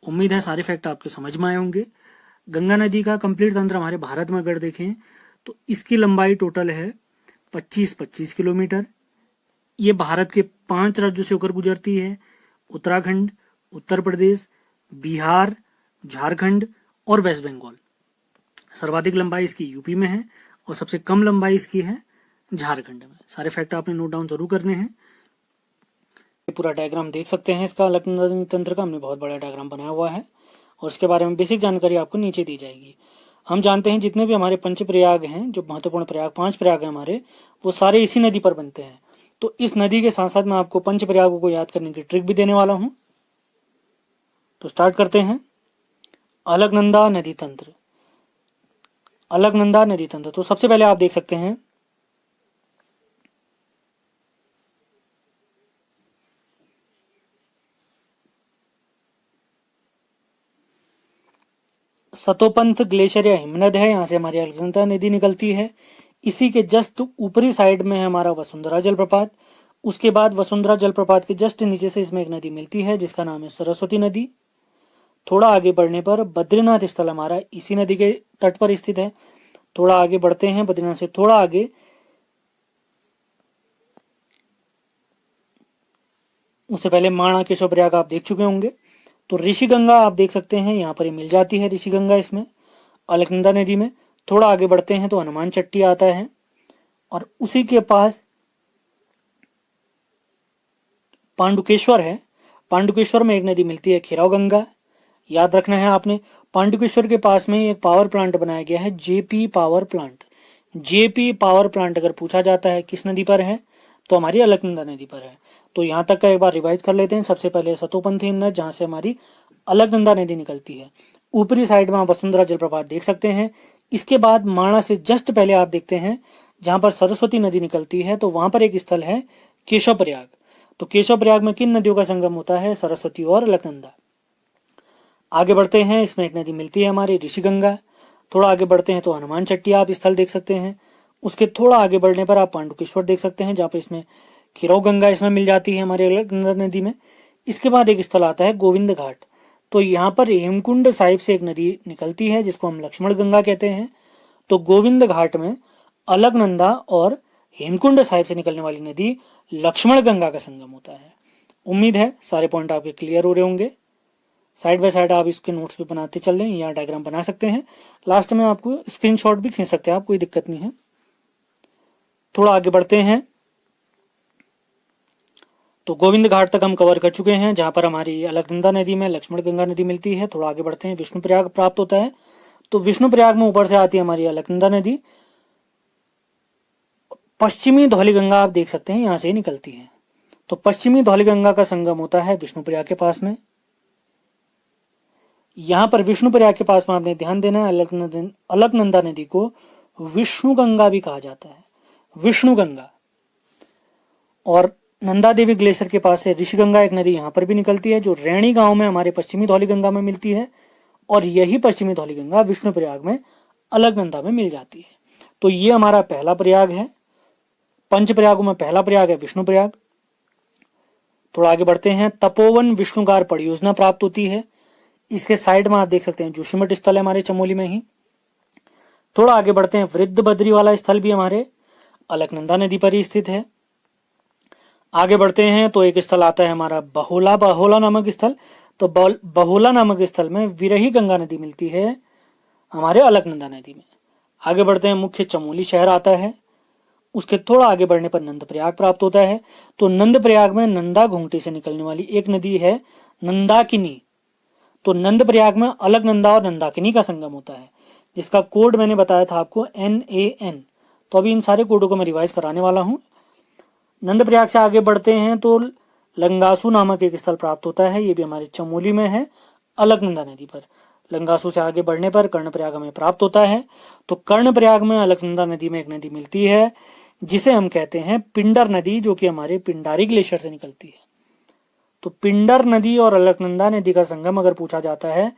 उम्मीद है सारे फैक्ट आपके समझ में आए होंगे। गंगा नदी का कंप्लीट तंत्र हमारे भारत में अगर देखें तो इसकी लंबाई टोटल है 25 किलोमीटर। ये भारत के 5 राज्यों से होकर गुजरती है: उत्तराखंड, उत्तर प्रदेश, बिहार, झारखंड और वेस्ट बंगाल। सर्वाधिक लंबाई इसकी यूपी में है और सबसे कम लंबाई इसकी है झारखंड में। सारे फैक्ट आपने नोट डाउन जरूर करने हैं। पूरा डायग्राम देख सकते हैं इसका अलकनंदा नदी तंत्र का, हमने बहुत बड़ा डायग्राम बनाया हुआ है और इसके बारे में बेसिक जानकारी आपको नीचे दी जाएगी। हम जानते हैं जितने भी हमारे पंच प्रयाग हैं, जो महत्वपूर्ण प्रयाग 5 प्रयाग हैं हमारे, वो सारे इसी नदी पर बनते हैं। तो इस नदी के साथ साथ मैं आपको पंच प्रयागों को याद करने की ट्रिक भी देने वाला हूं। तो स्टार्ट करते हैं। अलकनंदा नदी तंत्र। अलकनंदा नदी तंत्र, तो सबसे पहले आप देख सकते हैं सतोपंथ ग्लेशियर या हिमनद है, यहां से हमारी अलकनंदा नदी निकलती है। इसी के जस्ट ऊपरी साइड में है हमारा वसुंधरा जलप्रपात। उसके बाद वसुंधरा जलप्रपात के जस्ट नीचे से इसमें एक नदी मिलती है जिसका नाम है सरस्वती नदी। थोड़ा आगे बढ़ने पर बद्रीनाथ स्थल हमारा इसी नदी के तट पर स्थित है। थोड़ा आगे बढ़ते हैं, बद्रीनाथ से थोड़ा आगे, उससे पहले माणा केशव प्रयाग आप देख चुके होंगे। तो ऋषिगंगा आप देख सकते हैं, यहाँ पर ये मिल जाती है ऋषिगंगा इसमें अलकनंदा नदी में। थोड़ा आगे बढ़ते हैं तो हनुमान चट्टी आता है और उसी के पास पांडुकेश्वर है। पांडुकेश्वर में एक नदी मिलती है खीराव गंगा। याद रखना है आपने, पांडुकेश्वर के पास में एक पावर प्लांट बनाया गया है, JP power plant. JP power plant अगर पूछा जाता है किस नदी पर है तो हमारी अलकनंदा नदी पर है। तो यहाँ तक का एक बार रिवाइज कर लेते हैं। सबसे पहले सतोपंथ हिमनद, जहां से हमारी अलकनंदा नदी निकलती है। ऊपरी साइड में आप वसुंधरा जलप्रपात देख सकते हैं। इसके बाद माणा से जस्ट पहले आप देखते हैं जहां पर सरस्वती नदी निकलती है, तो वहां पर एक स्थल है केशव प्रयाग। तो केशव प्रयाग में किन नदियों का संगम होता है? सरस्वती और अलकनंदा। आगे बढ़ते हैं, इसमें एक नदी मिलती है हमारी ऋषिगंगा। थोड़ा आगे बढ़ते हैं तो हनुमान चट्टी आप स्थल देख सकते हैं। उसके थोड़ा आगे बढ़ने पर आप पांडुकेश्वर देख सकते हैं, जहाँ पे इसमें खीराव गंगा इसमें मिल जाती है हमारे अलकनंदा नदी में। इसके बाद एक स्थल आता है गोविंद घाट। तो यहाँ पर हेमकुंड साहिब से एक नदी निकलती है जिसको हम लक्ष्मण गंगा कहते हैं। तो गोविंद घाट में अलकनंदा और हेमकुंड साहिब से निकलने वाली नदी लक्ष्मण गंगा का संगम होता है। उम्मीद है सारे पॉइंट आपके क्लियर हो रहे होंगे। साइड बाय साइड आप इसके नोट्स भी बनाते चल रहे हैं, यहाँ डायग्राम बना सकते हैं, लास्ट में आपको स्क्रीनशॉट भी खींच सकते हैं आप, कोई दिक्कत नहीं है। थोड़ा आगे बढ़ते हैं तो गोविंद घाट तक हम कवर कर चुके हैं, जहां पर हमारी अलकनंदा नदी में लक्ष्मण गंगा नदी मिलती है। थोड़ा आगे बढ़ते हैं, विष्णुप्रयाग प्राप्त होता है। तो विष्णुप्रयाग में ऊपर से आती है हमारी अलकनंदा नदी, पश्चिमी धौलीगंगा आप देख सकते हैं यहां से निकलती है। तो पश्चिमी धौलीगंगा का संगम होता है विष्णुप्रयाग के पास में। यहां पर विष्णुप्रयाग के पास में आपने ध्यान देना है, अलकनंदा नदी को विष्णु गंगा भी कहा जाता है, विष्णु गंगा। और नंदा देवी ग्लेशियर के पास से ऋषिगंगा एक नदी यहां पर भी निकलती है, जो रैणी गांव में हमारे पश्चिमी धौलीगंगा में मिलती है। और यही पश्चिमी धौलीगंगा विष्णुप्रयाग में अलकनंदा में मिल जाती है। तो ये हमारा पहला प्रयाग है, पंच प्रयागों में पहला प्रयाग है विष्णुप्रयाग। थोड़ा आगे बढ़ते हैं, तपोवन विष्णुगार परियोजना प्राप्त होती है। इसके साइड में आप देख सकते हैं जोशीमठ स्थल है हमारे चमोली में ही। थोड़ा आगे बढ़ते हैं, वृद्ध बद्री वाला स्थल भी हमारे अलकनंदा नदी पर ही स्थित है। आगे बढ़ते हैं तो एक स्थल आता है हमारा बहोला नामक स्थल। तो बहोला नामक स्थल में विरही गंगा नदी मिलती है हमारे अलकनंदा नदी में। आगे बढ़ते हैं, मुख्य चमोली शहर आता है। उसके थोड़ा आगे बढ़ने पर नंदप्रयाग प्राप्त होता है। तो नंदप्रयाग में नंदा घुंघटी से निकलने वाली एक नदी है नंदाकिनी। तो नंदप्रयाग में अलकनंदा और नंदाकिनी का संगम होता है, जिसका कोड मैंने बताया था आपको NaN। तो अभी इन सारे कोडों को मैं रिवाइज कराने वाला हूं। नंदप्रयाग से आगे बढ़ते हैं तो लंगासू नामक एक स्थल प्राप्त होता है, ये भी हमारे चमोली में है अलकनंदा नदी पर। लंगासू से आगे बढ़ने पर कर्णप्रयाग हमें प्राप्त होता है। तो कर्णप्रयाग में अलकनंदा नदी में एक नदी मिलती है जिसे हम कहते हैं पिंडर नदी, जो कि हमारे पिंडारी ग्लेशियर से निकलती है। तो पिंडर नदी और अलकनंदा नदी का संगम अगर पूछा जाता है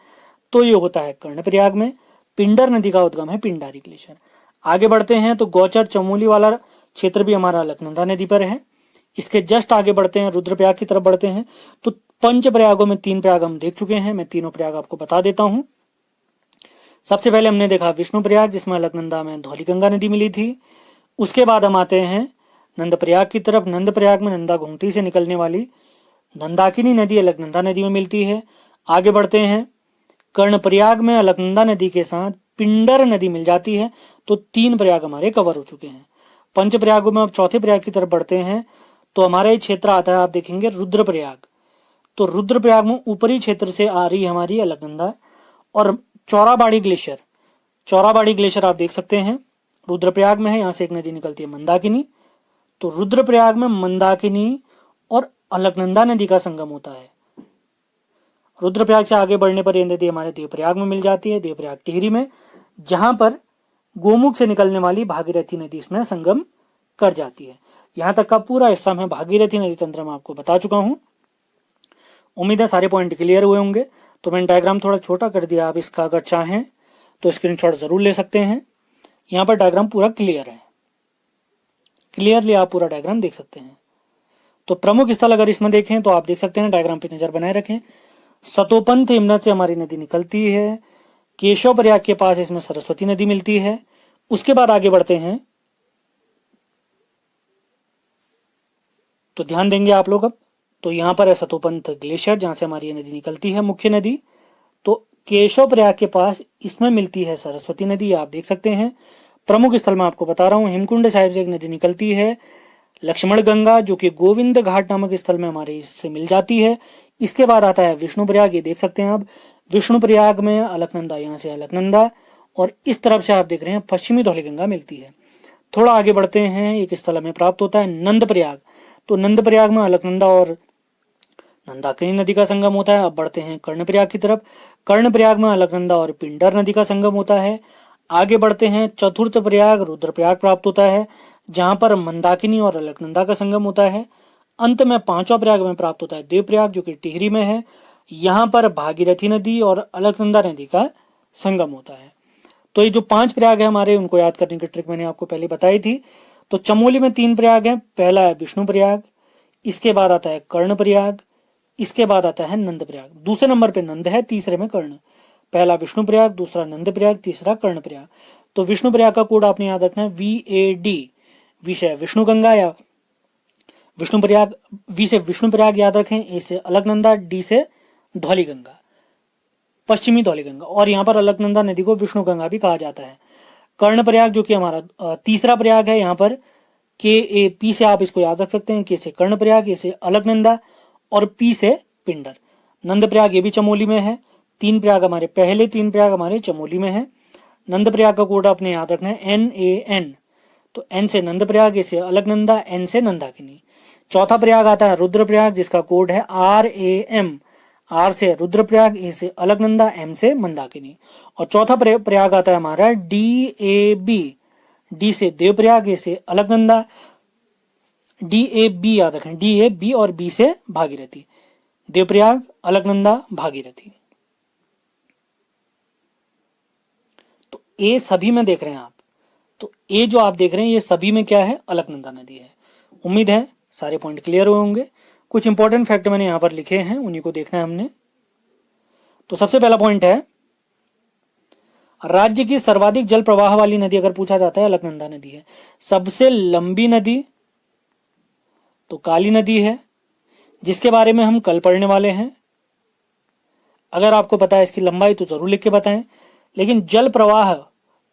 तो ये होता है कर्णप्रयाग में। पिंडर नदी का उद्गम है पिंडारी ग्लेशियर। आगे बढ़ते हैं तो गौचर चमोली वाला क्षेत्र भी हमारा अलकनंदा नदी पर है। इसके जस्ट आगे बढ़ते हैं, रुद्रप्रयाग की तरफ बढ़ते हैं। तो पंच प्रयागों में 3 प्रयाग हम देख चुके हैं, मैं तीनों प्रयाग आपको बता देता हूं। सबसे पहले हमने देखा विष्णुप्रयाग, जिसमें अलकनंदा में धौलीगंगा नदी मिली थी। उसके बाद हम आते हैं नंदप्रयाग की तरफ। नंदप्रयाग में नंदा घुंघटी से निकलने वाली नंदाकिनी नदी अलकनंदा नदी में मिलती है। आगे बढ़ते हैं, कर्णप्रयाग में अलकनंदा नदी के साथ पिंडर नदी मिल जाती है। तो 3 प्रयाग हमारे कवर हो चुके हैं। पंच प्रयागों में अब चौथे प्रयाग की तरफ बढ़ते हैं तो हमारा ये क्षेत्र आता है, आप देखेंगे रुद्रप्रयाग। तो रुद्रप्रयाग में ऊपरी क्षेत्र से आ रही हमारी अलकनंदा और चौराबाड़ी ग्लेशियर आप देख सकते हैं रुद्रप्रयाग में है। यहाँ से एक नदी निकलती है मंदाकिनी। तो रुद्रप्रयाग में मंदाकिनी और अलकनंदा नदी का संगम होता है। रुद्रप्रयाग से आगे बढ़ने पर यह नदी हमारे देवप्रयाग में मिल जाती है, देवप्रयाग टिहरी में, जहां पर गोमुख से निकलने वाली भागीरथी नदी इसमें संगम कर जाती है। यहां तक का पूरा हिस्सा मैं भागीरथी नदी तंत्र में आपको बता चुका हूं। उम्मीद है सारे पॉइंट क्लियर हुए होंगे। तो मैंने डायग्राम थोड़ा छोटा कर दिया, आप इसका अगर चाहें तो स्क्रीनशॉट जरूर ले सकते हैं। यहाँ पर डायग्राम पूरा क्लियर है, क्लियरली आप पूरा डायग्राम देख सकते हैं। तो प्रमुख स्थल अगर इसमें देखें तो आप देख सकते हैं, डायग्राम पे नजर बनाए रखें। सतोपंथ हिमनद से हमारी नदी निकलती है। केशव प्रयाग के पास इसमें सरस्वती नदी मिलती है। उसके बाद आगे बढ़ते हैं तो ध्यान देंगे आप लोग अब। तो यहां पर है सतोपंथ ग्लेशियर, जहां से हमारी नदी निकलती है मुख्य नदी। तो केशव प्रयाग के पास इसमें मिलती है सरस्वती नदी, आप देख सकते हैं। प्रमुख स्थल में आपको बता रहा हूं, हेमकुंड साहिब से एक नदी निकलती है लक्ष्मण गंगा, जो कि गोविंद घाट नामक स्थल में हमारे इससे मिल जाती है। इसके बाद आता है विष्णुप्रयाग, ये देख सकते हैं आप। विष्णुप्रयाग में अलकनंदा, यहाँ से अलकनंदा और इस तरफ से आप देख रहे हैं पश्चिमी धौलीगंगा मिलती है। थोड़ा आगे बढ़ते हैं, एक स्थल हमें प्राप्त होता है नंदप्रयाग। तो नंदप्रयाग में अलकनंदा और नंदाकिनी नदी का संगम होता है। अब बढ़ते हैं कर्णप्रयाग की तरफ। कर्णप्रयाग में अलकनंदा और पिंडर नदी का संगम होता है। आगे बढ़ते हैं, चतुर्थ प्रयाग रुद्रप्रयाग प्राप्त होता है, जहां पर मंदाकिनी और अलकनंदा का संगम होता है। अंत में 5वां प्रयाग में प्राप्त होता है देवप्रयाग, जो कि टिहरी में है। यहाँ पर भागीरथी नदी और अलकनंदा नदी का संगम होता है। तो ये जो 5 प्रयाग है हमारे, उनको याद करने की ट्रिक मैंने आपको पहले बताई थी। तो चमोली में 3 प्रयाग हैं। पहला है विष्णुप्रयाग, इसके बाद आता है कर्णप्रयाग, इसके बाद आता है नंदप्रयाग। दूसरे नंबर पे नंद है, तीसरे में कर्ण। पहला विष्णुप्रयाग, दूसरा नंदप्रयाग, तीसरा कर्णप्रयाग। तो विष्णुप्रयाग का कोड आपने याद रखना है VAD। वी से विष्णुगंगा या विष्णुप्रयाग, वी से विष्णुप्रयाग याद रखें, ए से अलकनंदा, डी से धौलीगंगा, पश्चिमी धौलीगंगा। और यहाँ पर अलकनंदा नदी को विष्णुगंगा भी कहा जाता है। कर्णप्रयाग जो कि हमारा तीसरा प्रयाग है, यहाँ पर के ए पी से आप इसको याद रख सकते हैं, के से कर्णप्रयाग, ए से अलकनंदा और पी से पिंडर। नंदप्रयाग ये भी चमोली में है। तीन प्रयाग हमारे, पहले तीन प्रयाग हमारे चमोली में है। नंदप्रयाग का कोड आपने याद रखना है NAN, तो N से नंदप्रयाग, ए से अलकनंदा, N से नंदाकिनी। चौथा प्रयाग आता है रुद्रप्रयाग जिसका कोड है RAM, R से रुद्रप्रयाग, ए से अलकनंदा, M से मंदाकिनी। और चौथा प्रयाग आता है हमारा DAB, डी से देवप्रयाग, ए से अलकनंदा, DAB याद रखें, DAB और B से भागीरथी। देवप्रयाग, अलकनंदा, भागीरथी। तो ए सभी में देख रहे हैं आप, तो ए जो आप देख रहे हैं ये सभी में क्या है, अलकनंदा नदी है। उम्मीद है सारे पॉइंट क्लियर हुए होंगे। कुछ इंपॉर्टेंट फैक्ट मैंने यहां पर लिखे हैं, उन्हीं को देखना है हमने। तो सबसे पहला पॉइंट है, राज्य की सर्वाधिक जल प्रवाह वाली नदी अगर पूछा जाता है, अलकनंदा नदी है। सबसे लंबी नदी तो काली नदी है, जिसके बारे में हम कल पढ़ने वाले हैं। अगर आपको पता है इसकी लंबाई तो जरूर लिख के बताएं। लेकिन जल प्रवाह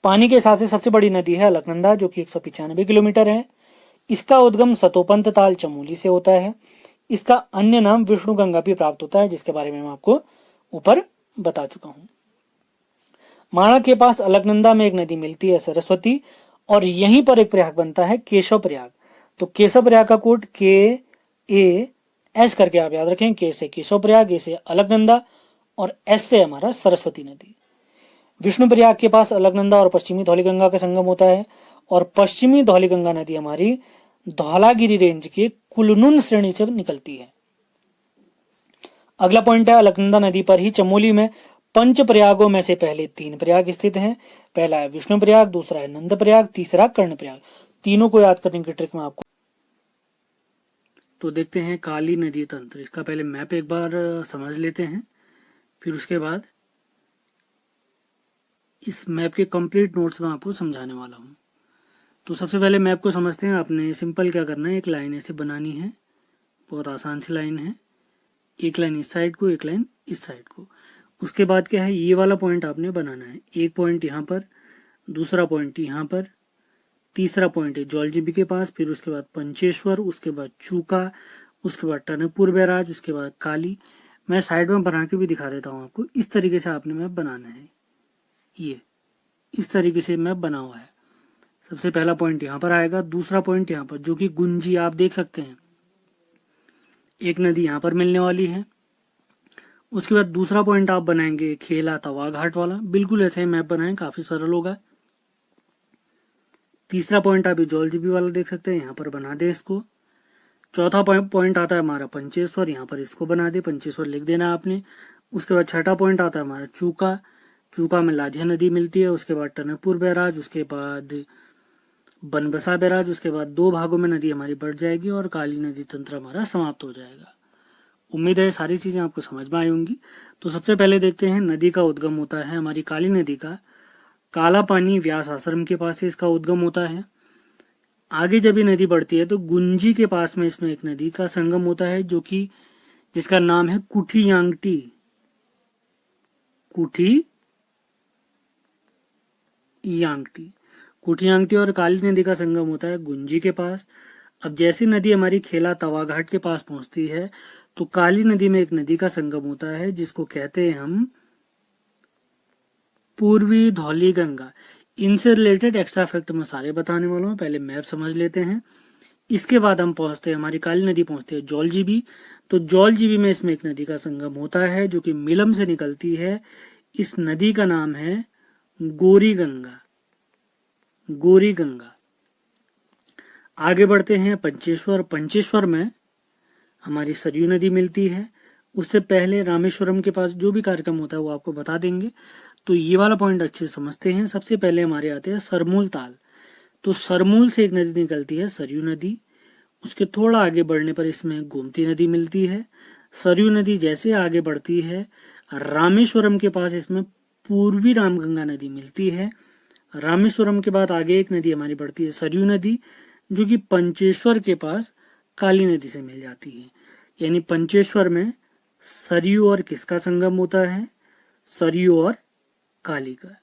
पानी के हिसाब से सबसे बड़ी नदी है अलकनंदा, जो कि 195 किलोमीटर है। इसका उद्गम सतोपंत ताल चमोली से होता है। इसका अन्य नाम विष्णुगंगा भी प्राप्त होता है, जिसके बारे में मैं आपको ऊपर बता चुका हूं। माणा के पास अलकनंदा में एक नदी मिलती है, सरस्वती, और यहीं पर एक प्रयाग बनता है, केशव प्रयाग। तो केशव प्रयाग का कोड KAS करके आप याद रखें। के से केशव प्रयाग, ए से अलकनंदा और S से हमारा सरस्वती नदी। विष्णु प्रयाग के पास अलकनंदा और पश्चिमी धौलीगंगा का संगम होता है, और पश्चिमी धौलीगंगा नदी हमारी धौलागिरी रेंज के कुलनुन श्रेणी से निकलती है। अगला पॉइंट है, अलकनंदा नदी पर ही चमोली में पंच प्रयागों में से पहले 3 प्रयाग स्थित हैं। पहला है विष्णु प्रयाग, दूसरा है नंद प्रयाग, तीसरा कर्ण प्रयाग। तीनों को याद करने की ट्रिक में आपको, तो देखते हैं काली नदी तंत्र। इसका पहले मैप एक बार समझ लेते हैं, फिर उसके बाद इस मैप के कंप्लीट नोट्स में आपको समझाने वाला हूँ। तो सबसे पहले मैप को समझते हैं। आपने सिंपल क्या करना है, एक लाइन ऐसे बनानी है, बहुत आसान सी लाइन है। एक लाइन इस साइड को, एक लाइन इस साइड को। उसके बाद क्या है, ये वाला पॉइंट आपने बनाना है। एक पॉइंट यहाँ पर, दूसरा पॉइंट यहाँ पर, तीसरा पॉइंट है जौलजीबी के पास, फिर उसके बाद पंचेश्वर, उसके बाद चूका, उसके बाद टनकपुर बैराज, उसके बाद काली। मैं साइड में बना के भी दिखा देता हूँ आपको। इस तरीके से आपने मैप बनाना है। ये इस तरीके से मैप बना हुआ है। सबसे पहला पॉइंट यहाँ पर आएगा, दूसरा पॉइंट यहाँ पर, जो कि गुंजी आप देख सकते हैं, एक नदी यहाँ पर मिलने वाली है। उसके बाद दूसरा पॉइंट आप बनाएंगे खेला तवा घाट वाला। बिल्कुल ऐसे ही मैप बनाएं, काफी सरल होगा। तीसरा पॉइंट आप जौलजीबी वाला देख सकते हैं, यहाँ पर बना दे इसको। चौथा पॉइंट आता है हमारा पंचेश्वर, यहाँ पर इसको बना दे, पंचेश्वर लिख देना आपने। उसके बाद छठा पॉइंट आता है हमारा चूका, चूका में लाधिया नदी मिलती है। उसके बाद टनकपुर बैराज, उसके बाद बनबसा बैराज, उसके बाद 2 भागों में नदी हमारी बढ़ जाएगी और काली नदी तंत्र हमारा समाप्त हो जाएगा। उम्मीद है सारी चीजें आपको समझ में आई होंगी। तो सबसे पहले देखते हैं, नदी का उद्गम होता है हमारी काली नदी का काला पानी व्यास आश्रम के पास से इसका उद्गम होता है। आगे जब ये नदी बढ़ती है तो गुंजी के पास में इसमें एक नदी का संगम होता है, जो कि जिसका नाम है कुठियांगटी। कुठियांगटी और काली नदी का संगम होता है गुंजी के पास। अब जैसी नदी हमारी खेला तवा घाट के पास पहुंचती है तो काली नदी में एक नदी का संगम होता है, जिसको कहते हैं हम पूर्वी धौली गंगा। इनसे रिलेटेड एक्स्ट्रा फैक्ट मैं सारे बताने वाला हूँ, पहले मैप समझ लेते हैं। इसके बाद हम पहुंचते हैं, हमारी काली नदी पहुंचते हैं जौलजीबी। तो जौलजीबी में इसमें एक नदी का संगम होता है, जो कि मिलम से निकलती है। इस नदी का नाम है गोरी गंगा। आगे बढ़ते हैं पंचेश्वर। पंचेश्वर में हमारी सरयू नदी मिलती है। उससे पहले रामेश्वरम के पास जो भी कार्यक्रम होता है वो आपको बता देंगे। तो ये वाला पॉइंट अच्छे से समझते हैं। सबसे पहले हमारे आते हैं सरमूल ताल। तो सरमूल से एक नदी निकलती है, सरयू नदी। उसके थोड़ा आगे बढ़ने पर इसमें गोमती नदी मिलती है। सरयू नदी जैसे आगे बढ़ती है, रामेश्वरम के पास इसमें पूर्वी रामगंगा नदी मिलती है। रामेश्वरम के बाद आगे एक नदी हमारी बढ़ती है, सरयू नदी, जो कि पंचेश्वर के पास काली नदी से मिल जाती है। यानी पंचेश्वर में सरयू और किसका संगम होता है? सरयू और काली का।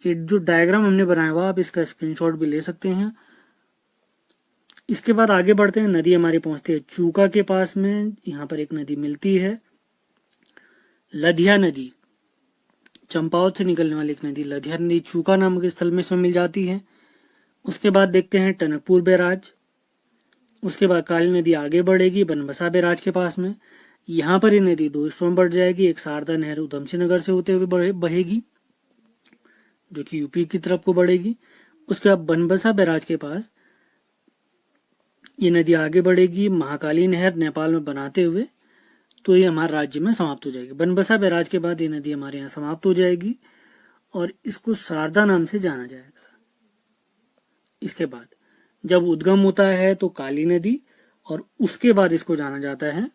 ये जो डायग्राम हमने बनाया हुआ आप इसका स्क्रीनशॉट भी ले सकते हैं। इसके बाद आगे बढ़ते हैं, नदी हमारी पहुंचती है चूका के पास में। यहाँ पर एक नदी मिलती है लधिया नदी, चंपावत से निकलने वाली एक नदी लधिया नदी चूका नामक स्थल में इसमें मिल जाती है। उसके बाद देखते हैं टनकपुर बैराज। उसके बाद काली नदी आगे बढ़ेगी बनबसा बैराज के पास में। यहाँ पर ये नदी दो हिस्सों में बढ़ जाएगी, एक शारदा नहर उधमसिंह नगर से होते हुए बहेगी जो कि यूपी की तरफ को बढ़ेगी। उसके बाद बनबसा बैराज के पास ये नदी आगे बढ़ेगी महाकाली नहर नेपाल में बनाते हुए, तो ये हमारे राज्य में समाप्त हो जाएगी। बनबसा बैराज के बाद ये नदी हमारे यहाँ समाप्त हो जाएगी और इसको शारदा नाम से जाना जाएगा। इसके बाद जब उद्गम होता है तो काली नदी, और उसके बाद इसको जाना जाता है,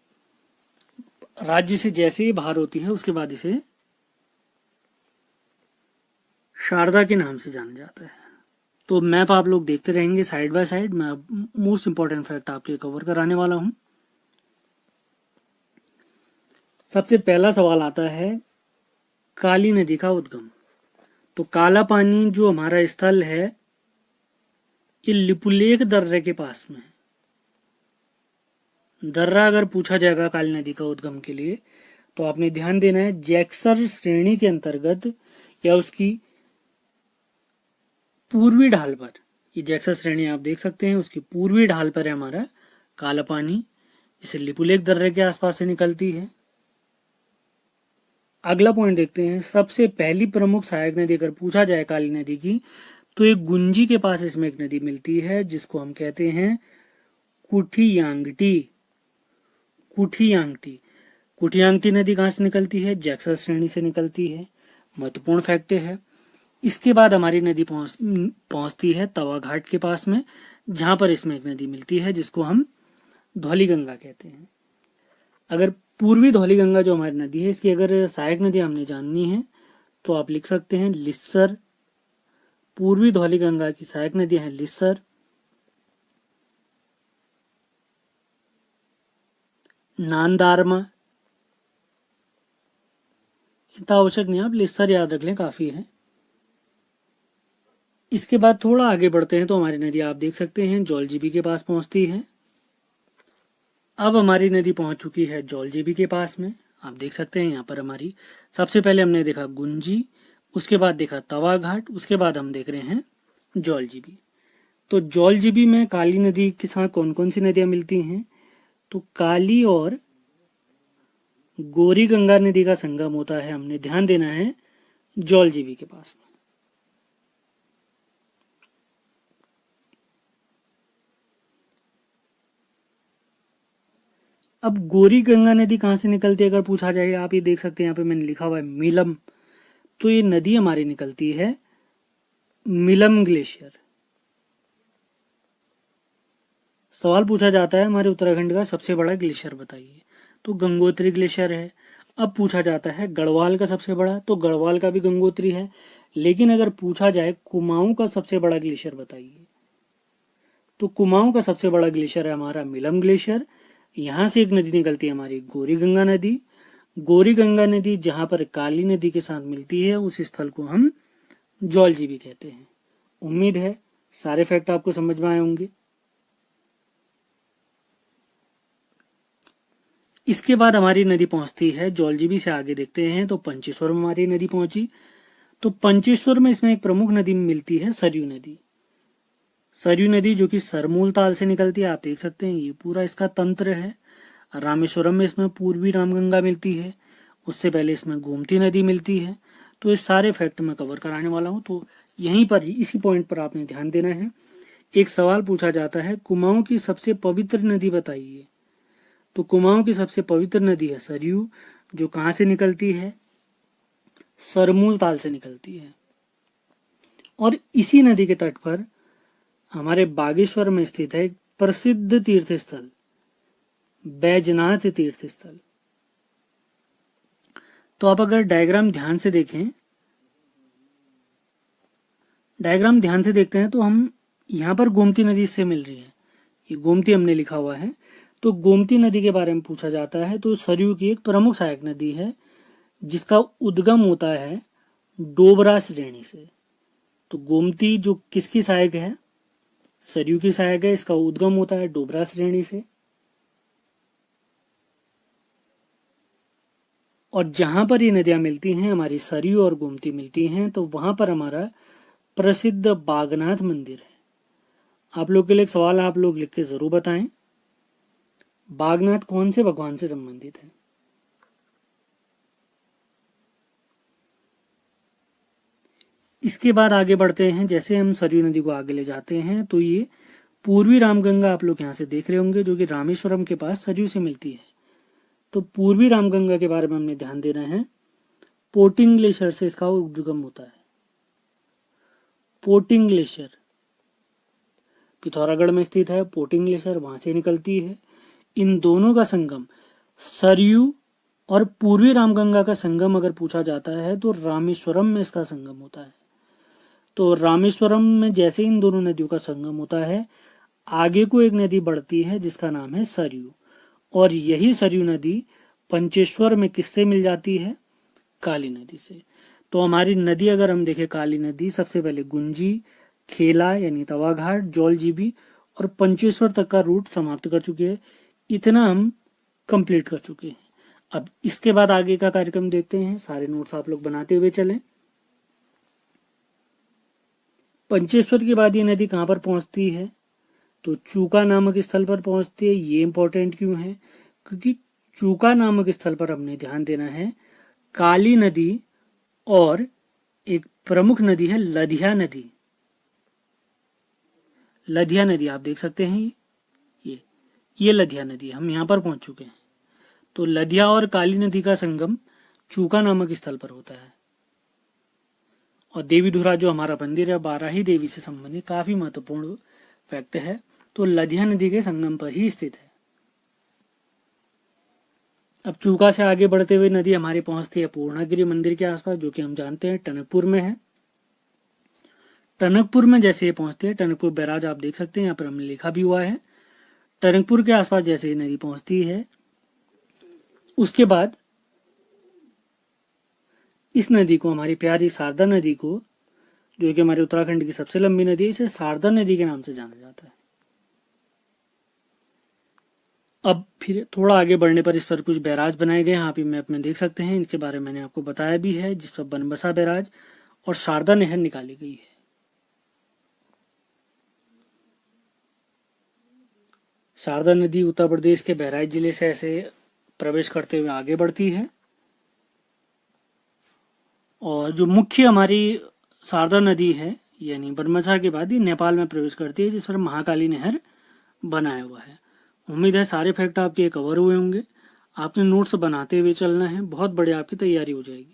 राज्य से जैसे ही बाहर होती है उसके बाद इसे शारदा के नाम से जाना जाता है। तो मैप आप लोग देखते रहेंगे साइड बाय साइड। मैं मोस्ट इंपॉर्टेंट फैक्ट आपके कवर कराने वाला हूं। सबसे पहला सवाल आता है काली नदी का उद्गम। तो काला पानी जो हमारा स्थल है ये लिपुलेख दर्रे के पास में है। दर्रा अगर पूछा जाएगा काली नदी का उद्गम के लिए तो आपने ध्यान देना है जैक्सर श्रेणी के अंतर्गत या उसकी पूर्वी ढाल पर, ये जैक्सर श्रेणी आप देख सकते हैं उसकी पूर्वी ढाल पर है हमारा काला पानी, इसे लिपुलेख दर्रे के आसपास से निकलती है। अगला पॉइंट देखते हैं, सबसे पहली प्रमुख सहायक नदी अगर पूछा जाए काली नदी की तो एक गुंजी के पास इसमें एक नदी मिलती है जिसको हम कहते हैं कुठियांगटी। कुठियांगटी कुठियांगटी नदी कहां से निकलती है? जैक्सर श्रेणी से निकलती है। महत्वपूर्ण फैक्ट है। इसके बाद हमारी नदी पहुंचती है तवा घाट के पास में, जहां पर इसमें एक नदी मिलती है जिसको हम धौलीगंगा कहते हैं। अगर पूर्वी धौलीगंगा जो हमारी नदी है इसकी अगर सहायक नदी हमने जाननी है तो आप लिख सकते हैं लिस्सर। पूर्वी धौलीगंगा की सहायक नदियां हैं लिस्सर, नांदारमा, इतना आवश्यक नहीं, आप लिस्सर याद रख लें काफी है। इसके बाद थोड़ा आगे बढ़ते हैं तो हमारी नदी आप देख सकते हैं जौलजीबी के पास पहुंचती है। अब हमारी नदी पहुंच चुकी है जौलजीबी के पास में। आप देख सकते हैं यहाँ पर हमारी सबसे पहले हमने देखा गुंजी, उसके बाद देखा तवा घाट, उसके बाद हम देख रहे हैं जौलजीबी। तो जौलजीबी में काली नदी के साथ कौन कौन सी नदियां मिलती हैं? तो काली और गोरी गंगा नदी का संगम होता है, हमने ध्यान देना है जौलजीबी के पास में। अब गोरी गंगा नदी कहां से निकलती है अगर पूछा जाए, आप ये देख सकते हैं यहाँ पे मैंने लिखा हुआ है मिलम। तो ये नदी हमारी निकलती है मिलम ग्लेशियर। सवाल पूछा जाता है हमारे उत्तराखंड का सबसे बड़ा ग्लेशियर बताइए, तो गंगोत्री ग्लेशियर है। अब पूछा जाता है गढ़वाल का सबसे बड़ा, तो गढ़वाल का भी गंगोत्री है। लेकिन अगर पूछा जाए कुमाऊं का सबसे बड़ा ग्लेशियर बताइए, तो कुमाऊं का सबसे बड़ा ग्लेशियर है हमारा मिलम ग्लेशियर। यहां से एक नदी निकलती है हमारी गोरी गंगा नदी। गोरी गंगा नदी जहां पर काली नदी के साथ मिलती है उस स्थल को हम जौलजीबी कहते हैं। उम्मीद है सारे फैक्ट आपको समझ में आए होंगे। इसके बाद हमारी नदी पहुंचती है जौलजीबी से आगे देखते हैं तो पंचेश्वर में हमारी नदी पहुंची। तो पंचेश्वर में इसमें एक प्रमुख नदी मिलती है सरयू नदी। सरयू नदी जो कि सरमूल ताल से निकलती है, आप देख सकते हैं ये पूरा इसका तंत्र है। रामेश्वरम में इसमें पूर्वी रामगंगा मिलती है, उससे पहले इसमें गोमती नदी मिलती है। तो इस सारे फैक्ट में कवर कराने वाला हूं, तो यहीं पर इसी पॉइंट पर आपने ध्यान देना है। एक सवाल पूछा जाता है कुमाऊं की सबसे पवित्र नदी बताइए, तो कुमाऊं की सबसे पवित्र नदी है सरयू, जो कहां से निकलती है? सरमूल ताल से निकलती है। और इसी नदी के तट पर हमारे बागेश्वर में स्थित है एक प्रसिद्ध तीर्थ स्थल बैजनाथ तीर्थ स्थल। तो आप अगर डायग्राम ध्यान से देखते हैं तो हम यहाँ पर गोमती नदी इससे मिल रही है, ये गोमती हमने लिखा हुआ है। तो गोमती नदी के बारे में पूछा जाता है तो सरयू की एक प्रमुख सहायक नदी है जिसका उद्गम होता है डोबरा श्रेणी से। तो गोमती जो किसकी सहायक है, सरयू की सहायक है, इसका उद्गम होता है डोबरा श्रेणी से। और जहां पर ये नदियां मिलती हैं, हमारी सरयू और गोमती मिलती हैं, तो वहां पर हमारा प्रसिद्ध बागनाथ मंदिर है। आप लोग के लिए एक सवाल आप लोग लिख के जरूर बताएं, बागनाथ कौन से भगवान से संबंधित है? इसके बाद आगे बढ़ते हैं। जैसे हम सरयू नदी को आगे ले जाते हैं तो ये पूर्वी रामगंगा आप लोग यहाँ से देख रहे होंगे, जो कि रामेश्वरम के पास सरयू से मिलती है। तो पूर्वी रामगंगा के बारे में हमने ध्यान देना है। पोटिंग ग्लेशियर से इसका उद्गम होता है। पोटिंग ग्लेशियर पिथौरागढ़ में स्थित है, पोटिंग ग्लेशियर वहां से निकलती है। इन दोनों का संगम, सरयू और पूर्वी रामगंगा का संगम अगर पूछा जाता है तो रामेश्वरम में इसका संगम होता है। तो रामेश्वरम में जैसे इन दोनों नदियों का संगम होता है, आगे को एक नदी बढ़ती है जिसका नाम है सरयू, और यही सरयू नदी पंचेश्वर में किससे मिल जाती है? काली नदी से। तो हमारी नदी अगर हम देखें, काली नदी सबसे पहले गुंजी, खेला यानी तवाघाट, जौलजीबी और पंचेश्वर तक का रूट समाप्त कर चुके हैं। इतना हम कंप्लीट कर चुके हैं। अब इसके बाद आगे का कार्यक्रम देखते हैं। सारे नोट्स आप लोग बनाते हुए चलें। पंचेश्वर के बाद ये नदी कहाँ पर पहुंचती है? तो चूका नामक स्थल पर पहुंचती है। ये इंपॉर्टेंट क्यों है? क्योंकि चूका नामक स्थल पर हमने ध्यान देना है काली नदी और एक प्रमुख नदी है लधिया नदी। लधिया नदी आप देख सकते हैं, ये लधिया नदी, हम यहाँ पर पहुंच चुके हैं। तो लधिया और काली नदी का संगम चूका नामक स्थल पर होता है। और देवीधुरा जो हमारा मंदिर है, बाराही देवी से संबंधित काफी महत्वपूर्ण फैक्ट है, तो लधिया नदी के संगम पर ही स्थित है। अब चूका से आगे बढ़ते हुए नदी हमारी पहुंचती है पूर्णागिरि मंदिर के आसपास, जो कि हम जानते हैं टनकपुर में है। टनकपुर में जैसे ये पहुंचते हैं, टनकपुर बैराज आप देख सकते हैं, यहाँ पर हमने लिखा भी हुआ है। टनकपुर के आसपास जैसे ये नदी पहुंचती है, उसके बाद इस नदी को, हमारी प्यारी शारदा नदी को, जो कि हमारे उत्तराखंड की सबसे लंबी नदी है, इसे शारदा नदी के नाम से जाना जाता है। अब फिर थोड़ा आगे बढ़ने पर इस पर कुछ बैराज बनाए गए हैं, आप मैप में देख सकते हैं। इनके बारे में मैंने आपको बताया भी है, जिस पर बनबसा बैराज और शारदा नहर निकाली गई है। शारदा नदी उत्तर प्रदेश के बहराइच जिले से ऐसे प्रवेश करते हुए आगे बढ़ती है, और जो मुख्य हमारी शारदा नदी है यानी बनबसा के बाद ये नेपाल में प्रवेश करती है, जिस पर महाकाली नहर बनाया हुआ है। उम्मीद है सारे फैक्ट आपके कवर हुए होंगे। आपने नोट्स बनाते हुए चलना है, बहुत बढ़िया आपकी तैयारी हो जाएगी।